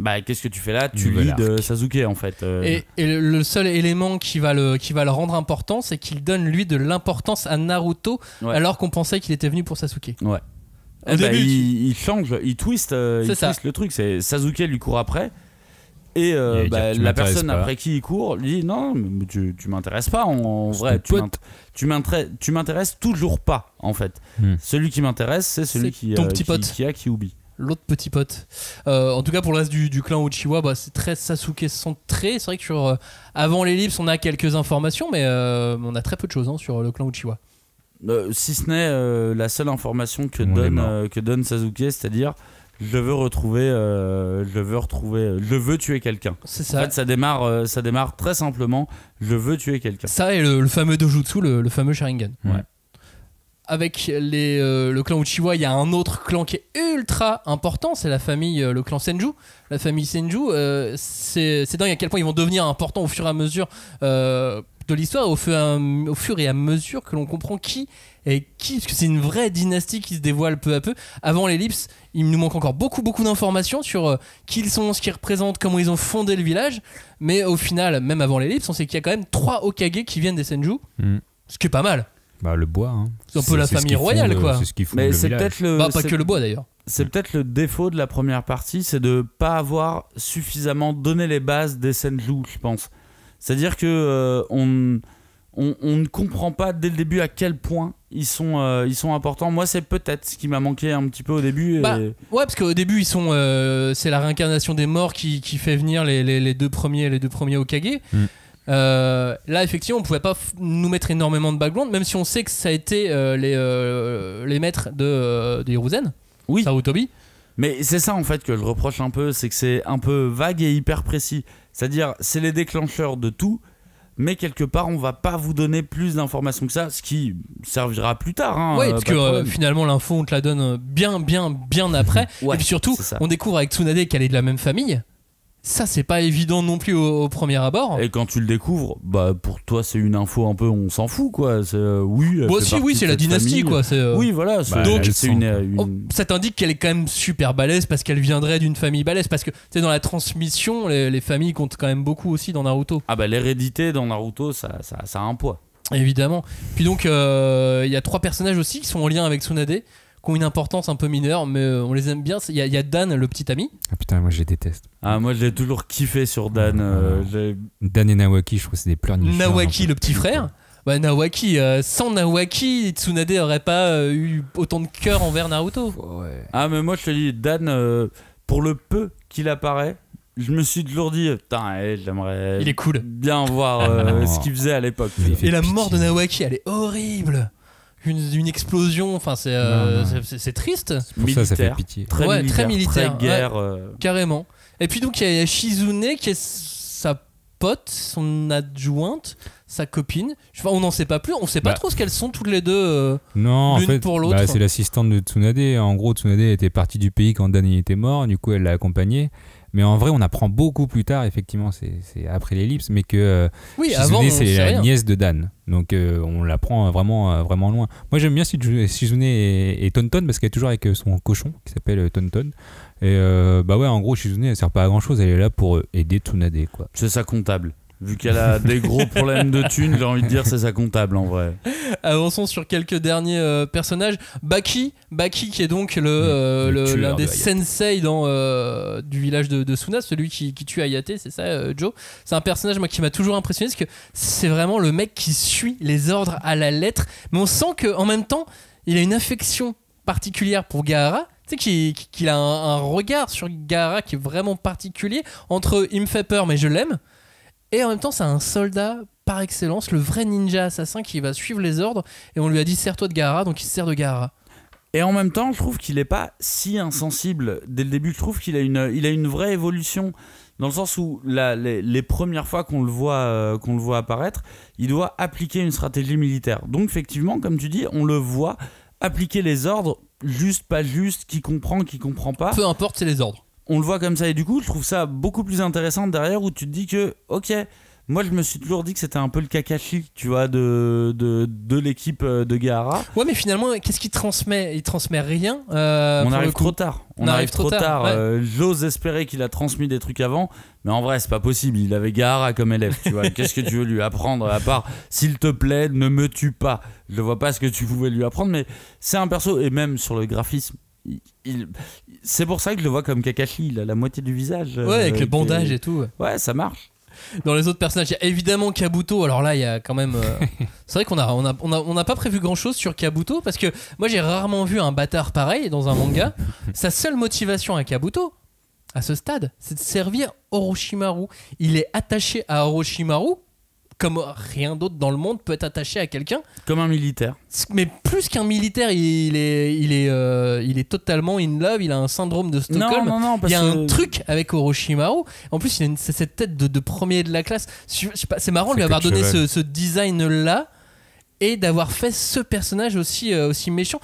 Speaker 2: Bah, qu'est-ce que tu fais là ? Tu leads Sasuke en fait.
Speaker 1: Et le seul élément qui va le rendre important, c'est qu'il donne lui de l'importance à Naruto, alors qu'on pensait qu'il était venu pour Sasuke.
Speaker 2: Ouais. Il change, il twist le truc. C'est Sasuke lui court après, et la personne après qui il court lui dit non, mais tu m'intéresses pas en vrai. Tu m'intéresses toujours pas en fait. Celui qui m'intéresse, c'est celui qui oublie.
Speaker 1: L'autre petit pote. En tout cas, pour le reste du clan Uchiwa, c'est très Sasuke centré. C'est vrai que sur avant l'ellipse, on a quelques informations, mais on a très peu de choses sur le clan Uchiwa.
Speaker 2: Si ce n'est la seule information que donne Sasuke, c'est-à-dire je veux tuer quelqu'un.
Speaker 1: C'est ça.
Speaker 2: En fait, ça démarre très simplement. Je veux tuer quelqu'un.
Speaker 1: Ça et le fameux dojutsu, le fameux Sharingan.
Speaker 2: Ouais.
Speaker 1: avec le clan Uchiwa, il y a un autre clan qui est ultra important, c'est la famille, le clan Senju. La famille Senju, c'est dingue à quel point ils vont devenir importants au fur et à mesure de l'histoire, au fur et à mesure que l'on comprend qui est qui, parce que c'est une vraie dynastie qui se dévoile peu à peu. Avant l'ellipse, il nous manque encore beaucoup d'informations sur qui ils sont, ce qu'ils représentent, comment ils ont fondé le village, mais au final, même avant l'ellipse, on sait qu'il y a quand même 3 Hokage qui viennent des Senju, ce qui est pas mal.
Speaker 3: Bah, le bois, hein.
Speaker 1: C'est un peu la famille royale, quoi.
Speaker 3: C'est ce qu'ils font.
Speaker 2: Mais
Speaker 3: le
Speaker 2: c'est
Speaker 3: village.
Speaker 2: peut-être
Speaker 1: Pas que le bois d'ailleurs.
Speaker 2: C'est peut-être le défaut de la première partie, c'est de pas avoir suffisamment donné les bases des Senju, je pense. C'est-à-dire que on ne comprend pas dès le début à quel point ils sont importants. Moi, c'est peut-être ce qui m'a manqué un petit peu au début.
Speaker 1: Ouais, parce qu'au début, ils sont, c'est la réincarnation des morts qui fait venir les deux premiers Hokage. Là, effectivement, on pouvait pas nous mettre énormément de background, même si on sait que ça a été les maîtres de Hiruzen, Sarutobi.
Speaker 2: Mais c'est ça en fait que je reproche un peu, c'est que c'est un peu vague et hyper précis. C'est-à-dire, c'est les déclencheurs de tout, mais quelque part, on va pas vous donner plus d'informations que ça, ce qui servira plus tard. Hein,
Speaker 1: ouais, parce que finalement, l'info, on te la donne bien après.
Speaker 2: Ouais,
Speaker 1: et puis surtout, on découvre avec Tsunade qu'elle est de la même famille. Ça, c'est pas évident non plus au premier abord.
Speaker 2: Et quand tu le découvres, bah pour toi, c'est une info un peu, on s'en fout, quoi. Oui,
Speaker 1: c'est la dynastie, quoi.
Speaker 2: Oui, voilà.
Speaker 1: Donc,
Speaker 2: une...
Speaker 1: ça t'indique qu'elle est quand même super balèze parce qu'elle viendrait d'une famille balèze. Parce que, tu sais, dans la transmission, les familles comptent quand même beaucoup aussi dans Naruto.
Speaker 2: Ah, bah, l'hérédité dans Naruto, ça a un poids.
Speaker 1: Évidemment. Puis donc, il y a 3 personnages aussi qui sont en lien avec Tsunade, qui ont une importance un peu mineure, mais on les aime bien. Il y a Dan, le petit ami.
Speaker 3: Ah putain, moi je les déteste.
Speaker 2: Ah, moi j'ai toujours kiffé sur Dan.
Speaker 3: Dan et Nawaki, je trouve que c'est des pleurnicheurs.
Speaker 1: Nawaki, le petit frère. Bah, Nawaki, sans Nawaki, Tsunade aurait pas eu autant de cœur envers Naruto.
Speaker 3: Ouais.
Speaker 2: Ah, mais moi je te dis, Dan, pour le peu qu'il apparaît, je me suis toujours dit, putain, j'aimerais
Speaker 1: il est cool.
Speaker 2: bien voir ce qu'il faisait à l'époque.
Speaker 1: Et la mort de Nawaki, elle est horrible. Une explosion, enfin c'est triste.
Speaker 3: Pour militaire, ça fait pitié.
Speaker 2: Très militaire, très guerre.
Speaker 1: Carrément. Et puis donc il y a Shizune qui est sa pote, son adjointe, sa copine. Enfin, on n'en sait pas plus, on sait pas trop ce qu'elles sont toutes les deux.
Speaker 3: Non,
Speaker 1: l'une
Speaker 3: en fait,
Speaker 1: pour l'autre.
Speaker 3: C'est l'assistante de Tsunade. En gros, Tsunade était partie du pays quand Dan était mort, du coup elle l'a accompagné. Mais en vrai, on apprend beaucoup plus tard, effectivement, c'est après l'ellipse, mais que Shizune, c'est la nièce de Dan. Donc on l'apprend vraiment loin. Moi, j'aime bien Shizune et Tonton, parce qu'elle est toujours avec son cochon, qui s'appelle Tonton. Et en gros, Shizune, elle sert pas à grand-chose, elle est là pour aider Tsunade, quoi.
Speaker 2: C'est sa comptable. Vu qu'elle a des gros problèmes de thunes, j'ai envie de dire c'est sa comptable en vrai.
Speaker 1: Avançons sur quelques derniers personnages. Baki qui est donc l'un des sensei du village de Suna, celui qui tue Hayate, c'est ça, Joe. C'est un personnage qui m'a toujours impressionné parce que c'est vraiment le mec qui suit les ordres à la lettre, mais on sent qu'en même temps il a une affection particulière pour Gaara. Tu sais qu'il a un regard sur Gaara qui est vraiment particulier, entre il me fait peur mais je l'aime. Et en même temps, c'est un soldat par excellence, le vrai ninja assassin qui va suivre les ordres. Et on lui a dit sers-toi de Gaara, donc il se sert de Gaara.
Speaker 2: Et en même temps, je trouve qu'il est pas si insensible dès le début. Je trouve qu'il a une vraie évolution dans le sens où les premières fois qu'on le voit apparaître, il doit appliquer une stratégie militaire. Donc effectivement, comme tu dis, on le voit appliquer les ordres, juste, pas juste, qui comprend pas.
Speaker 1: Peu importe, c'est les ordres.
Speaker 2: On le voit comme ça et du coup je trouve ça beaucoup plus intéressant derrière où tu te dis que ok, moi je me suis toujours dit que c'était un peu le Kakashi, tu vois, de l'équipe de Gaara.
Speaker 1: Ouais, mais finalement qu'est-ce qu'il transmet ? Il transmet rien.
Speaker 2: On arrive trop tard. On arrive trop tard.
Speaker 1: Ouais.
Speaker 2: J'ose espérer qu'il a transmis des trucs avant, mais en vrai c'est pas possible. Il avait Gaara comme élève, tu vois. Qu'est-ce que tu veux lui apprendre à part s'il te plaît ne me tue pas. Je vois pas ce que tu pouvais lui apprendre, mais c'est un perso et même sur le graphisme. C'est pour ça que je le vois comme Kakashi, il a la moitié du visage.
Speaker 1: Ouais, avec les bandages et tout.
Speaker 2: Ouais, ça marche.
Speaker 1: Dans les autres personnages, il y a évidemment Kabuto. Alors là, il y a quand même. C'est vrai qu'on n'a pas prévu grand chose sur Kabuto parce que moi j'ai rarement vu un bâtard pareil dans un manga. Sa seule motivation à Kabuto, à ce stade, c'est de servir Orochimaru. Il est attaché à Orochimaru comme rien d'autre dans le monde peut être attaché à quelqu'un.
Speaker 2: Comme un militaire.
Speaker 1: Mais plus qu'un militaire, il est totalement in love. Il a un syndrome de Stockholm.
Speaker 2: Non,
Speaker 1: il y a un truc avec Orochimaru. En plus, il a cette tête de premier de la classe. Je sais pas, c'est marrant de lui avoir donné ce design-là. et d'avoir fait ce personnage aussi méchant.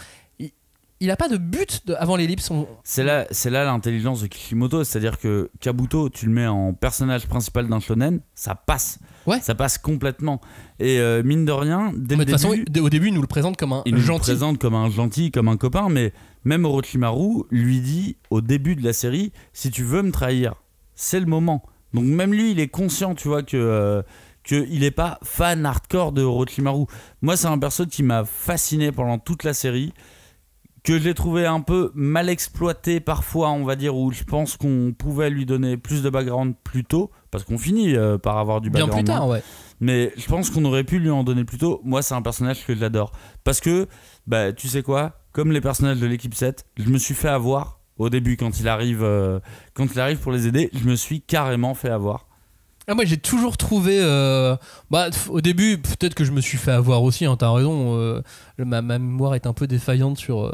Speaker 1: Il a pas de but avant l'ellipse.
Speaker 2: C'est là l'intelligence de Kishimoto, c'est-à-dire que Kabuto, tu le mets en personnage principal d'un shonen, ça passe.
Speaker 1: Ouais.
Speaker 2: Ça passe complètement. Et mine de rien, dès le
Speaker 1: de toute façon,
Speaker 2: début,
Speaker 1: au début, il nous le présente comme un
Speaker 2: il nous le
Speaker 1: gentil.
Speaker 2: présente comme un gentil, comme un copain, mais même Orochimaru lui dit au début de la série, si tu veux me trahir, c'est le moment. Donc même lui, il est conscient, tu vois, qu'il est pas fan hardcore de Orochimaru. Moi, c'est un perso qui m'a fasciné pendant toute la série, que je l'ai trouvé un peu mal exploité parfois, on va dire, où je pense qu'on pouvait lui donner plus de background plus tôt, parce qu'on finit par avoir du background.
Speaker 1: Bien plus tard, ouais.
Speaker 2: Mais je pense qu'on aurait pu lui en donner plus tôt. Moi, c'est un personnage que j'adore. Parce que, tu sais quoi, comme les personnages de l'équipe 7, je me suis fait avoir au début quand il arrive pour les aider, je me suis carrément fait avoir.
Speaker 1: Ah, moi j'ai toujours trouvé au début peut-être que je me suis fait avoir aussi, hein, t'as raison, ma mémoire est un peu défaillante sur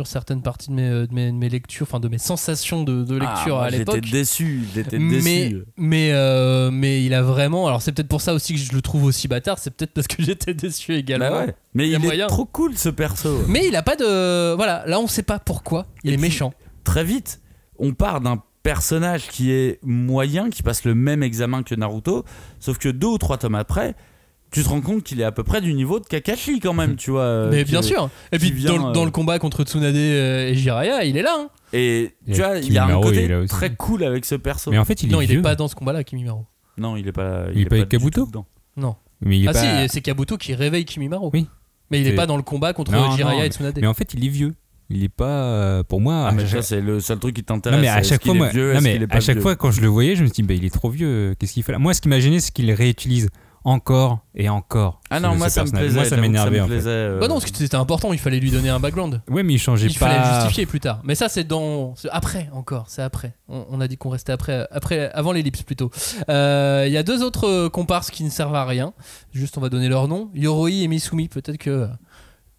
Speaker 1: certaines parties de mes lectures, enfin de mes sensations de lecture à l'époque.
Speaker 2: J'étais déçu.
Speaker 1: Mais il a vraiment, alors c'est peut-être pour ça aussi que je le trouve aussi bâtard, c'est peut-être parce que j'étais déçu également.
Speaker 2: Bah ouais. Mais il est trop cool ce perso.
Speaker 1: Mais il a pas de, voilà, là on sait pas pourquoi il est méchant.
Speaker 2: Très vite on part d'un personnage qui est moyen, qui passe le même examen que Naruto, sauf que 2 ou 3 tomes après, tu te rends compte qu'il est à peu près du niveau de Kakashi quand même, tu vois.
Speaker 1: Mais bien sûr. Et puis dans le combat contre Tsunade et Jiraiya, il est là. Hein.
Speaker 2: Et tu vois, il y a un côté très cool avec ce perso.
Speaker 3: Mais en fait, il est
Speaker 1: pas dans ce combat-là, Kimimaro.
Speaker 2: Non, il est pas.
Speaker 3: Il est pas avec Kabuto.
Speaker 1: Non.
Speaker 3: Mais il est
Speaker 1: si, c'est Kabuto qui réveille Kimimaro.
Speaker 3: Oui.
Speaker 1: Mais il est pas dans le combat contre Jiraiya et Tsunade.
Speaker 3: Mais en fait, il est vieux. Il est pas pour moi.
Speaker 2: Mais ça c'est le seul truc qui t'intéresse.
Speaker 3: Non, mais à chaque fois, quand je le voyais, je me suis dit, il est trop vieux. Qu'est-ce qu'il fait là ? Moi, ce qui m'a gêné, c'est qu'il réutilise encore et encore.
Speaker 2: Ah non, moi ça me plaisait.
Speaker 3: Moi, ça m'énervait en fait.
Speaker 1: Bah non, parce que c'était important. Il fallait lui donner un background.
Speaker 3: Ouais, mais il changeait pas.
Speaker 1: Il fallait le justifier plus tard. Mais ça, c'est après encore. C'est après. On a dit qu'on restait avant l'ellipse plutôt. Il y a 2 autres comparses qui ne servent à rien. Juste, on va donner leur nom. Yoroi et Misumi. Peut-être que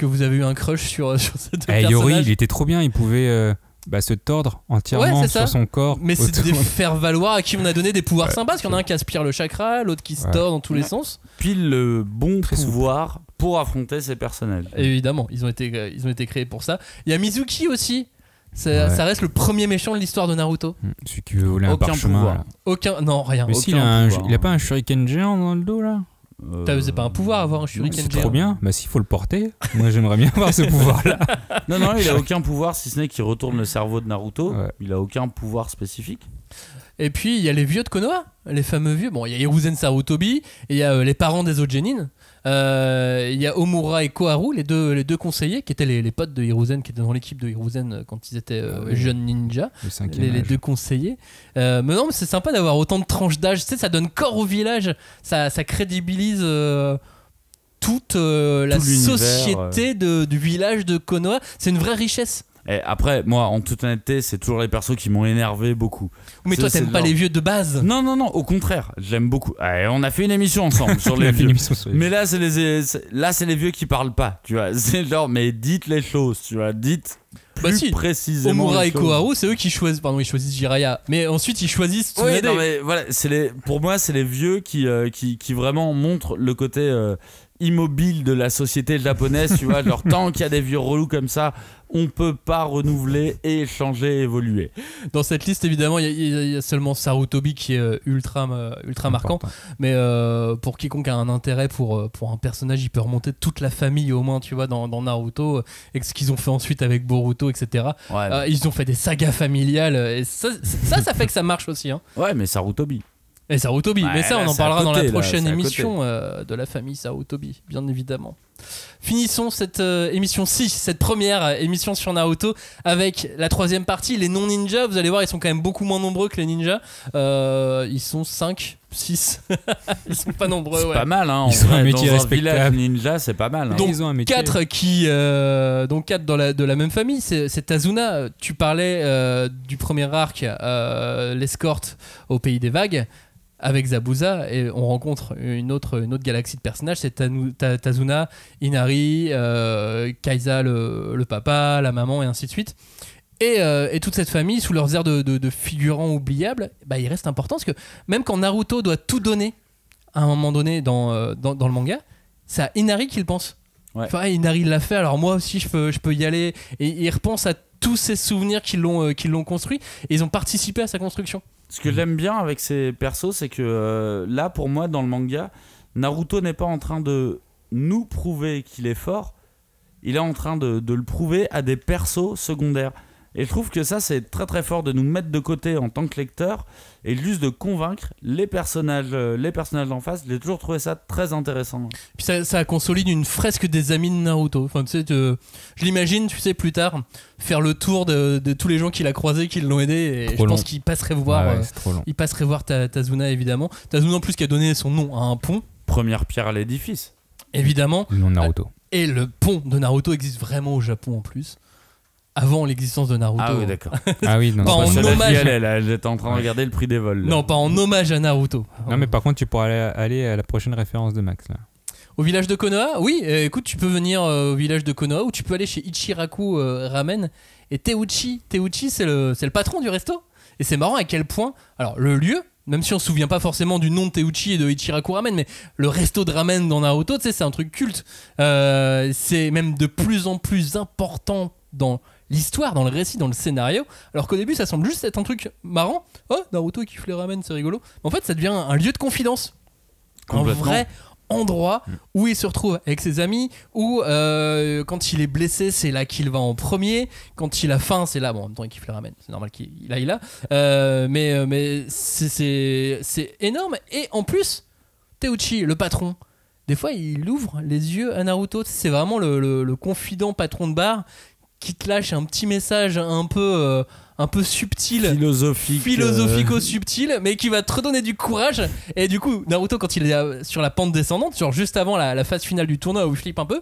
Speaker 1: vous avez eu un crush sur ces 2 personnages.
Speaker 3: Yoroi, il était trop bien, il pouvait se tordre entièrement sur son corps.
Speaker 1: Mais c'est des faire-valoir à qui on a donné des pouvoirs sympas, parce qu'il y en a un qui aspire le chakra, l'autre qui se tord dans tous les sens.
Speaker 2: Pile le bon pouvoir pour affronter ces personnages.
Speaker 1: Évidemment, ils ont été créés pour ça. Il y a Mizuki aussi. Ça reste le premier méchant de l'histoire de Naruto.
Speaker 3: Celui qui veut voler un parchemin.
Speaker 1: Non, rien.
Speaker 3: Mais si, il a pas un shuriken géant dans le dos là.
Speaker 1: C'est pas un pouvoir avoir un shuriken géant.
Speaker 3: C'est trop bien. Bah s'il faut le porter, moi j'aimerais bien avoir ce pouvoir là.
Speaker 2: Non, il a aucun pouvoir si ce n'est qu'il retourne le cerveau de Naruto. Il a aucun pouvoir spécifique.
Speaker 1: Et puis il y a les vieux de Konoha, les fameux vieux. Bon, il y a Hiruzen Sarutobi, et il y a les parents des autres Genin. Il y a Omura et Koharu, les deux conseillers qui étaient les potes de Hiruzen, qui étaient dans l'équipe de Hiruzen quand ils étaient jeunes ninjas. Les 2 conseillers. Mais non, mais c'est sympa d'avoir autant de tranches d'âge. Tu sais, ça donne corps au village, ça crédibilise toute la société du village de Konoha. C'est une vraie richesse.
Speaker 2: Et après, moi, en toute honnêteté, c'est toujours les persos qui m'ont énervé beaucoup.
Speaker 1: Mais toi, t'aimes pas les vieux de base ?
Speaker 2: Non, au contraire, j'aime beaucoup. On a fait une émission ensemble sur les vieux. Mais là, c'est les vieux qui parlent pas, tu vois. C'est genre, mais dites les choses, tu vois. Dites plus précisément.
Speaker 1: Omura et Koharu, c'est eux qui choisissent. Pardon, ils choisissent Jiraiya. Mais ensuite, ils choisissent Tsunade.
Speaker 2: Oui, non, mais voilà, pour moi, c'est les vieux qui vraiment montrent le côté immobile de la société japonaise, tu vois. Genre, tant qu'il y a des vieux relous comme ça, on peut pas renouveler et changer, évoluer.
Speaker 1: Dans cette liste, évidemment, il y a seulement Sarutobi qui est ultra marquant. Mais pour quiconque a un intérêt pour un personnage, il peut remonter toute la famille au moins, tu vois, dans Naruto, et ce qu'ils ont fait ensuite avec Boruto, etc. Ils ont fait des sagas familiales, et ça fait que ça marche aussi. Hein.
Speaker 2: Ouais, mais Sarutobi.
Speaker 1: Et Sarutobi, mais ça, on en parlera dans la prochaine émission
Speaker 2: de
Speaker 1: la famille Sarutobi, bien évidemment. Finissons cette émission 6, cette première émission sur Naruto, avec la 3e partie, les non-ninjas. Vous allez voir, ils sont quand même beaucoup moins nombreux que les ninjas. Ils sont 5, 6. Ils sont pas nombreux.
Speaker 2: C'est pas mal, hein.
Speaker 3: Ils ont un métier
Speaker 2: respectable. Village
Speaker 3: ninja,
Speaker 2: c'est pas mal. Hein.
Speaker 1: Donc,
Speaker 3: ils ont un métier.
Speaker 1: 4 de la même famille, c'est Tazuna. Tu parlais du premier arc, l'escorte au pays des vagues. Avec Zabuza, et on rencontre une autre galaxie de personnages, c'est Tazuna, Inari, Kaiza le papa, la maman, et ainsi de suite. Et toute cette famille, sous leurs airs de figurants oubliables, il reste important, parce que même quand Naruto doit tout donner à un moment donné dans le manga, c'est à Inari qu'il pense.
Speaker 2: Ouais.
Speaker 1: Enfin, Inari l'a fait, alors moi aussi je peux y aller. Et il repense à tous ces souvenirs qui l'ont construit, et ils ont participé à sa construction.
Speaker 2: Ce que j'aime bien avec ces persos, c'est que là, pour moi, dans le manga, Naruto n'est pas en train de nous prouver qu'il est fort, il est en train de le prouver à des persos secondaires. Et je trouve que ça, c'est très très fort de nous mettre de côté en tant que lecteur et juste de convaincre les personnages d'en face. J'ai toujours trouvé ça très intéressant.
Speaker 1: Puis ça consolide une fresque des amis de Naruto. Enfin, tu sais, je l'imagine, tu sais, plus tard, faire le tour de tous les gens qu'il a croisés, qui l'ont aidé. Et je pense qu'il passerait voir, Tazuna, évidemment. Tazuna, en plus, qui a donné son nom à un pont.
Speaker 2: Première pierre à l'édifice.
Speaker 1: Évidemment.
Speaker 3: Le nom de Naruto.
Speaker 1: Et le pont de Naruto existe vraiment au Japon, en plus. Avant l'existence de Naruto.
Speaker 2: Ah oui, d'accord.
Speaker 3: Ah oui, non.
Speaker 1: Pas en hommage.
Speaker 2: Elle était en train de regarder le prix des vols. Là.
Speaker 1: Non, pas en hommage à Naruto.
Speaker 3: Non, mais par contre, tu pourras aller à la prochaine référence de Max, là.
Speaker 1: Au village de Konoha, oui, écoute, tu peux venir au village de Konoha, ou tu peux aller chez Ichiraku Ramen. Et Teuchi, c'est le patron du resto. Et c'est marrant à quel point, alors le lieu, même si on se souvient pas forcément du nom de Teuchi et de Ichiraku Ramen, mais le resto de ramen dans Naruto, tu sais, c'est un truc culte. C'est même de plus en plus important dans l'histoire, dans le récit, dans le scénario, alors qu'au début ça semble juste être un truc marrant. Oh, Naruto il kiffe les ramen, c'est rigolo. Mais en fait ça devient un lieu de confidence, un vrai endroit où il se retrouve avec ses amis, où quand il est blessé c'est là qu'il va en premier, quand il a faim c'est là, bon en même temps il kiffe les ramen, c'est normal qu'il aille là, mais c'est énorme. Et en plus Teuchi, le patron, des fois il ouvre les yeux à Naruto, c'est vraiment le confident patron de bar qui te lâche un petit message un peu subtil, philosophico-subtil, mais qui va te redonner du courage. Et du coup, Naruto, quand il est sur la pente descendante, genre juste avant la phase finale du tournoi où il flippe un peu,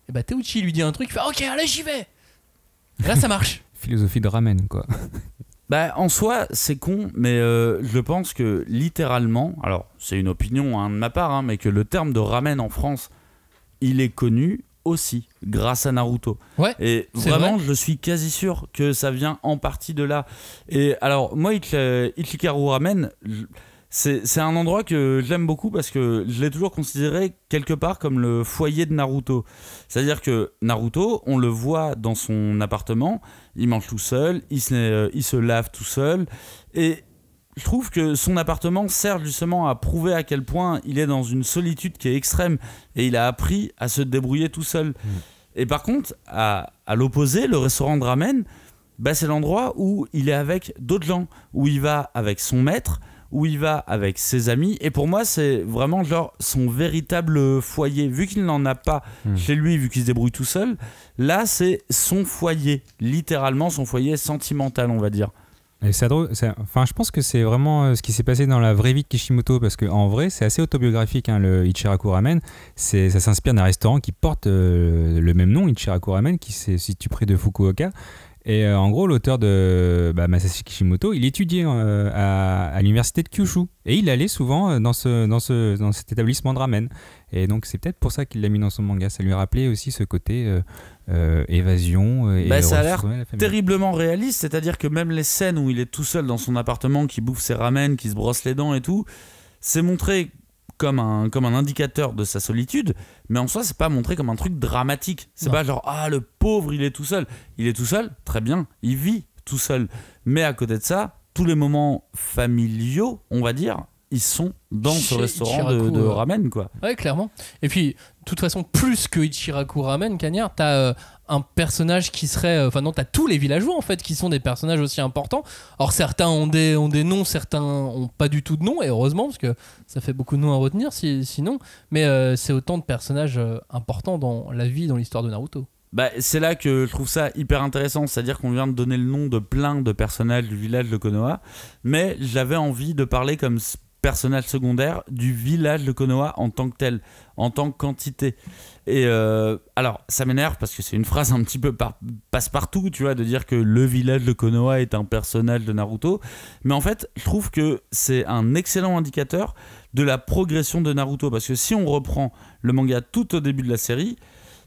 Speaker 1: et bah Teuchi lui dit un truc, il fait ok, allez, j'y vais. Et là, ça marche.
Speaker 3: Philosophie de ramen, quoi.
Speaker 2: Bah, en soi, c'est con, mais je pense que littéralement, alors c'est une opinion de ma part, mais que le terme de ramen en France, il est connu aussi grâce à Naruto.
Speaker 1: Ouais,
Speaker 2: et vraiment je suis quasi sûr que ça vient en partie de là. Et alors moi Ichikaru Ramen, c'est un endroit que j'aime beaucoup parce que je l'ai toujours considéré quelque part comme le foyer de Naruto. C'est-à-dire que Naruto, on le voit dans son appartement, il mange tout seul, il se lave tout seul, et je trouve que son appartement sert justement à prouver à quel point il est dans une solitude qui est extrême et il a appris à se débrouiller tout seul. Et par contre, à l'opposé, le restaurant de ramen, bah, c'est l'endroit où il est avec d'autres gens, où il va avec son maître, où il va avec ses amis. Et pour moi, c'est vraiment genre son véritable foyer. Vu qu'il n'en a pas chez lui, vu qu'il se débrouille tout seul, là, c'est son foyer, littéralement son foyer sentimental, on va dire.
Speaker 3: Et je pense que c'est vraiment ce qui s'est passé dans la vraie vie de Kishimoto, parce qu'en vrai c'est assez autobiographique, le Ichiraku Ramen. Ça s'inspire d'un restaurant qui porte le même nom, Ichiraku Ramen, qui se situe près de Fukuoka. Et en gros, l'auteur de Masashi Kishimoto, il étudiait à l'université de Kyushu, et il allait souvent dans cet établissement de ramen. Et donc c'est peut-être pour ça qu'il l'a mis dans son manga. Ça lui rappelait aussi ce côté évasion. Et
Speaker 2: ça a l'air terriblement réaliste, c'est-à-dire que même les scènes où il est tout seul dans son appartement, qui bouffe ses ramen, qui se brosse les dents et tout, c'est montré comme un indicateur de sa solitude, mais en soi c'est pas montré comme un truc dramatique. C'est pas genre le pauvre il est tout seul, très bien, il vit tout seul, mais à côté de ça, tous les moments familiaux, on va dire, ils sont dans ce restaurant de ramen, quoi.
Speaker 1: Ouais, clairement. Et puis, de toute façon, plus que Ichiraku Ramen, Cagnard, t'as un personnage qui serait... t'as tous les villageois, en fait, qui sont des personnages aussi importants. Alors, certains ont des noms, certains ont pas du tout de nom, et heureusement, parce que ça fait beaucoup de noms à retenir, sinon. Mais c'est autant de personnages importants dans la vie, dans l'histoire de Naruto.
Speaker 2: Bah, c'est là que je trouve ça hyper intéressant, c'est-à-dire qu'on vient de donner le nom de plein de personnages du village de Konoha, mais j'avais envie de parler comme personnage secondaire du village de Konoha en tant que tel, en tant que quantité. Et alors, ça m'énerve parce que c'est une phrase un petit peu passe-partout, tu vois, de dire que le village de Konoha est un personnage de Naruto, mais en fait, je trouve que c'est un excellent indicateur de la progression de Naruto, parce que si on reprend le manga tout au début de la série,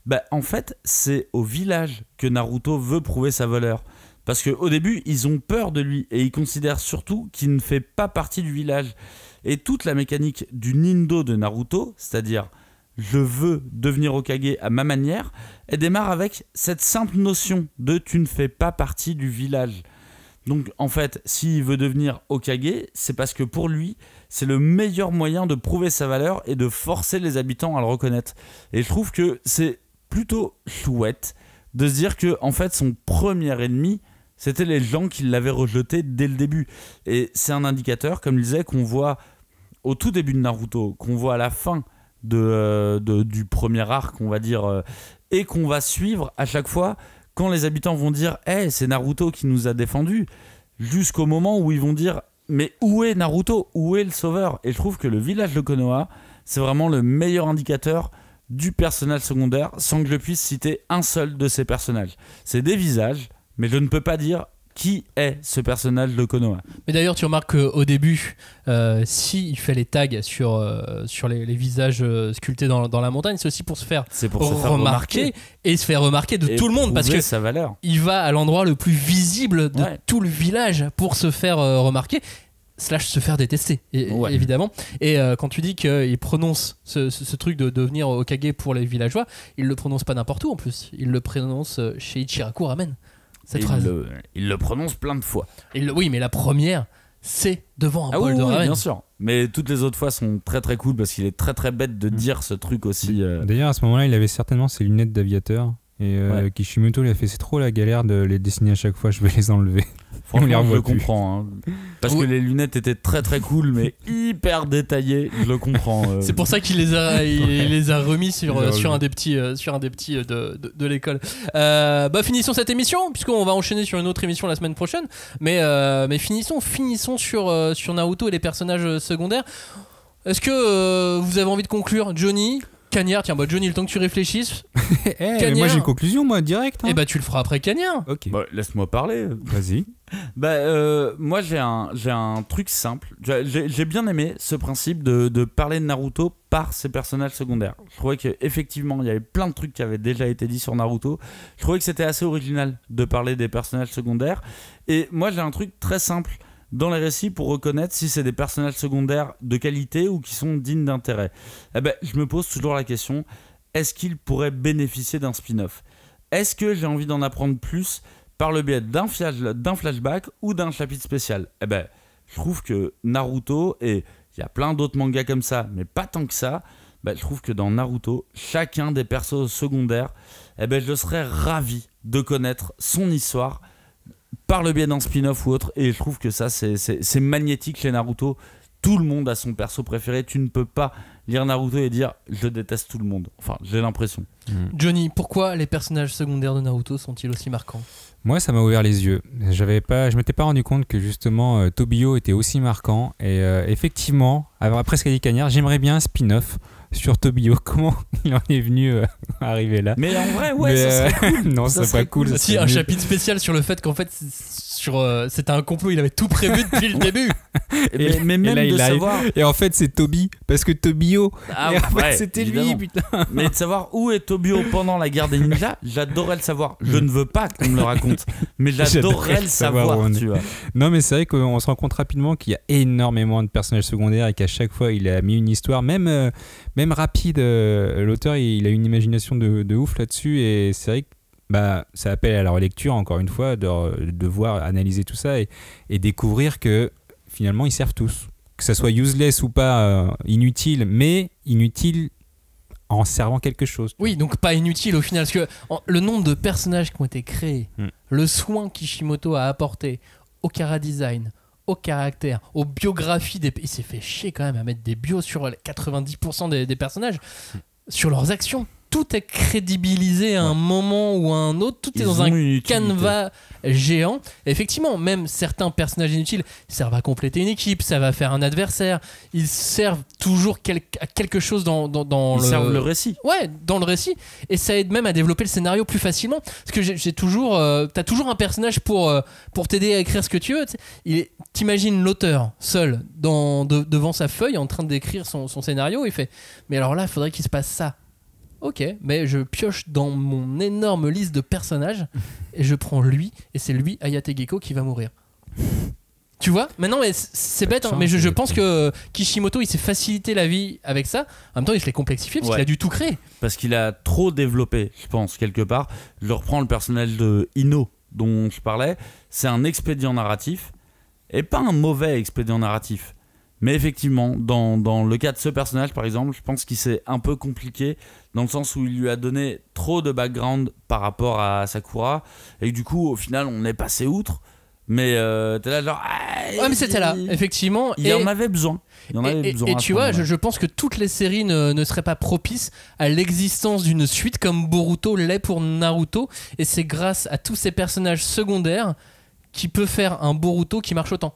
Speaker 2: bah, en fait, c'est au village que Naruto veut prouver sa valeur. Parce qu'au début, ils ont peur de lui et ils considèrent surtout qu'il ne fait pas partie du village. Et toute la mécanique du Nindo de Naruto, c'est-à-dire je veux devenir Hokage à ma manière, elle démarre avec cette simple notion de tu ne fais pas partie du village. Donc en fait, s'il veut devenir Hokage, c'est parce que pour lui, c'est le meilleur moyen de prouver sa valeur et de forcer les habitants à le reconnaître. Et je trouve que c'est plutôt chouette de se dire que en fait, son premier ennemi, c'était les gens qui l'avaient rejeté dès le début. Et c'est un indicateur, comme je disais, qu'on voit au tout début de Naruto, qu'on voit à la fin du premier arc, on va dire, et qu'on va suivre à chaque fois quand les habitants vont dire « Hey, c'est Naruto qui nous a défendus », jusqu'au moment où ils vont dire « Mais où est Naruto ? Où est le sauveur ?» Et je trouve que le village de Konoha, c'est vraiment le meilleur indicateur du personnage secondaire, sans que je puisse citer un seul de ces personnages. C'est des visages, mais je ne peux pas dire qui est ce personnage de Konoha.
Speaker 1: Mais d'ailleurs, tu remarques qu'au début, s'il fait les tags sur les visages sculptés dans la montagne, c'est aussi pour se faire remarquer et se faire remarquer de tout le monde, parce que
Speaker 2: sa valeur.
Speaker 1: Il va à l'endroit le plus visible de tout le village pour se faire remarquer. / se faire détester, évidemment. Et quand tu dis qu'il prononce ce truc de devenir Hokage pour les villageois, il le prononce pas n'importe où en plus. Il le prononce chez Ichiraku Ramen. Cette phrase.
Speaker 2: Il le prononce plein de fois.
Speaker 1: Oui, mais la première, c'est devant un bol de ramen.
Speaker 2: Bien sûr. Mais toutes les autres fois sont très très cool parce qu'il est très très bête de dire ce truc aussi.
Speaker 3: D'ailleurs, à ce moment-là, il avait certainement ses lunettes d'aviateur. Et Kishimoto, il a fait c'est trop la galère de les dessiner à chaque fois, je vais les enlever.
Speaker 2: Franchement, je le comprends. Hein. Parce que les lunettes étaient très très cool, mais hyper détaillées. Je le comprends.
Speaker 1: C'est pour ça qu'il les a remis sur un des petits de l'école. Finissons cette émission, puisqu'on va enchaîner sur une autre émission la semaine prochaine. Mais finissons sur Naruto et les personnages secondaires. Est-ce que vous avez envie de conclure, Johnny? Cagnard, tiens, Johnny, le temps que tu réfléchisses.
Speaker 3: Moi j'ai une conclusion, moi, direct.
Speaker 1: Et tu le feras après Cagnard.
Speaker 3: Ok.
Speaker 2: Laisse-moi parler.
Speaker 3: Vas-y.
Speaker 2: Moi j'ai un truc simple. J'ai bien aimé ce principe de parler de Naruto par ses personnages secondaires. Je trouvais qu'effectivement, il y avait plein de trucs qui avaient déjà été dit sur Naruto. Je trouvais que c'était assez original de parler des personnages secondaires. Et moi j'ai un truc très simple dans les récits pour reconnaître si c'est des personnages secondaires de qualité ou qui sont dignes d'intérêt. Je me pose toujours la question, est-ce qu'ils pourraient bénéficier d'un spin-off ? Est-ce que j'ai envie d'en apprendre plus par le biais d'un flashback ou d'un chapitre spécial ? Je trouve que Naruto, et il y a plein d'autres mangas comme ça, mais pas tant que ça, je trouve que dans Naruto, chacun des persos secondaires, je serais ravi de connaître son histoire par le biais d'un spin-off ou autre, et je trouve que ça c'est magnétique chez Naruto. Tout le monde a son perso préféré, tu ne peux pas lire Naruto et dire je déteste tout le monde, enfin j'ai l'impression.
Speaker 1: Johnny, pourquoi les personnages secondaires de Naruto sont-ils aussi marquants ?
Speaker 3: Moi ça m'a ouvert les yeux, je m'étais pas rendu compte que justement Tobio était aussi marquant, et effectivement, après ce qu'a dit Cagnard, j'aimerais bien un spin-off sur Tobio. Comment il en est venu arriver là?
Speaker 2: Mais en vrai, ça serait cool.
Speaker 3: Non, ça serait pas cool.
Speaker 1: Si, un chapitre spécial sur le fait qu'en fait c'était un complot, il avait tout prévu depuis le début.
Speaker 2: Mais même de savoir.
Speaker 3: Et en fait c'est Toby, parce que Tobio, c'était
Speaker 2: évidemment.
Speaker 3: lui, putain.
Speaker 2: Mais de savoir où est Tobio pendant la guerre des ninjas, j'adorerais le savoir. Je ne veux pas qu'on me le raconte, mais j'adorerais le savoir, tu vois.
Speaker 3: Non, mais c'est vrai qu'on se rend compte rapidement qu'il y a énormément de personnages secondaires et qu'à chaque fois il a mis une histoire, même rapide. L'auteur il a une imagination de ouf là-dessus, et c'est vrai que ça appelle à la relecture, encore une fois, de voir, analyser tout ça et découvrir que finalement ils servent tous, que ça soit useless ou pas, inutile, mais inutile en servant quelque chose.
Speaker 1: Oui, donc pas inutile au final, parce que le nombre de personnages qui ont été créés, le soin Kishimoto a apporté au chara-design, au caractère, aux biographies il s'est fait chier quand même à mettre des bios sur 90% des personnages, sur leurs actions. Tout est crédibilisé à un moment ou à un autre, tout est dans un canevas géant. Et effectivement, même certains personnages inutiles servent à compléter une équipe, ça va faire un adversaire, ils servent toujours à quelque chose dans
Speaker 2: servent le récit.
Speaker 1: Ouais, dans le récit, et ça aide même à développer le scénario plus facilement, parce que t'as toujours un personnage pour t'aider à écrire ce que tu veux. T'imagines l'auteur seul devant sa feuille en train d'écrire son scénario, il fait mais alors là il faudrait qu'il se passe ça. Ok, mais je pioche dans mon énorme liste de personnages et je prends lui, et c'est lui, Hayate Gecko, qui va mourir. Tu vois, maintenant, mais c'est bête, hein, mais je pense que Kishimoto il s'est facilité la vie avec ça. En même temps, il se l'est complexifié parce qu'il a dû tout créer.
Speaker 2: Parce qu'il a trop développé, je pense, quelque part. Je reprends le personnage de Ino dont je parlais. C'est un expédient narratif et pas un mauvais expédient narratif. Mais effectivement, dans le cas de ce personnage, par exemple, je pense qu'il s'est un peu compliqué dans le sens où il lui a donné trop de background par rapport à Sakura et que, du coup, au final, on est passé outre. Mais t'es là genre...
Speaker 1: Ouais, mais c'était là, effectivement.
Speaker 2: Il y en avait besoin.
Speaker 1: Et tu vois, je pense que toutes les séries ne seraient pas propices à l'existence d'une suite comme Boruto l'est pour Naruto. Et c'est grâce à tous ces personnages secondaires qui peut faire un Boruto qui marche autant.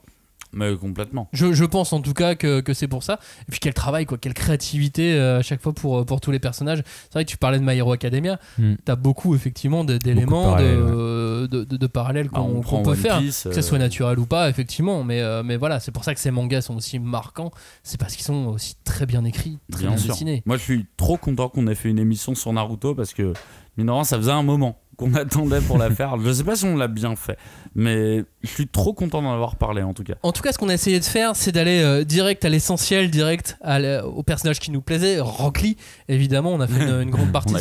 Speaker 2: Mais complètement.
Speaker 1: Je pense en tout cas que c'est pour ça. Et puis quel travail, quoi, quelle créativité à chaque fois pour tous les personnages. C'est vrai que tu parlais de My Hero Academia. T'as beaucoup effectivement d'éléments de parallèles qu'on peut faire,
Speaker 2: Piece,
Speaker 1: que ce soit naturel ou pas, effectivement. Mais voilà, c'est pour ça que ces mangas sont aussi marquants. C'est parce qu'ils sont aussi très bien écrits, très bien dessinés.
Speaker 2: Moi, je suis trop content qu'on ait fait une émission sur Naruto parce que, mine de rien, ça faisait un moment qu'on attendait pour la faire. Je sais pas si on l'a bien fait, mais je suis trop content d'en avoir parlé en tout cas.
Speaker 1: En tout cas, ce qu'on a essayé de faire, c'est d'aller direct à l'essentiel, direct au personnage qui nous plaisait, Rock Lee. Évidemment, on a fait une grande partie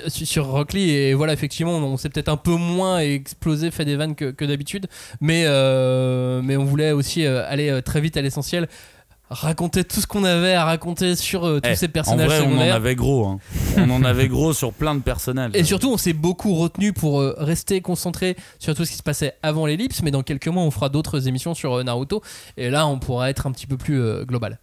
Speaker 1: sur Rock Lee, et voilà, effectivement, on s'est peut-être un peu moins explosé, fait des vannes que d'habitude, mais on voulait aussi aller très vite à l'essentiel. Raconter tout ce qu'on avait à raconter sur tous ces personnages secondaires.
Speaker 2: On en avait gros, hein. On en avait gros sur plein de personnages.
Speaker 1: Et surtout, on s'est beaucoup retenu pour rester concentré sur tout ce qui se passait avant l'ellipse, mais dans quelques mois, on fera d'autres émissions sur Naruto, et là, on pourra être un petit peu plus global.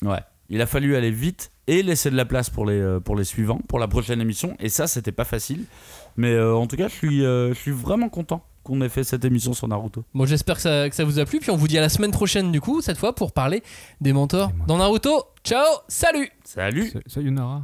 Speaker 2: Ouais, il a fallu aller vite et laisser de la place pour les suivants, pour la prochaine émission, et ça, c'était pas facile. Mais en tout cas, je suis vraiment content qu'on ait fait cette émission sur Naruto.
Speaker 1: Bon, j'espère que ça vous a plu, puis on vous dit à la semaine prochaine du coup, cette fois pour parler des mentors dans Naruto. Ciao, salut.
Speaker 2: Sayonara.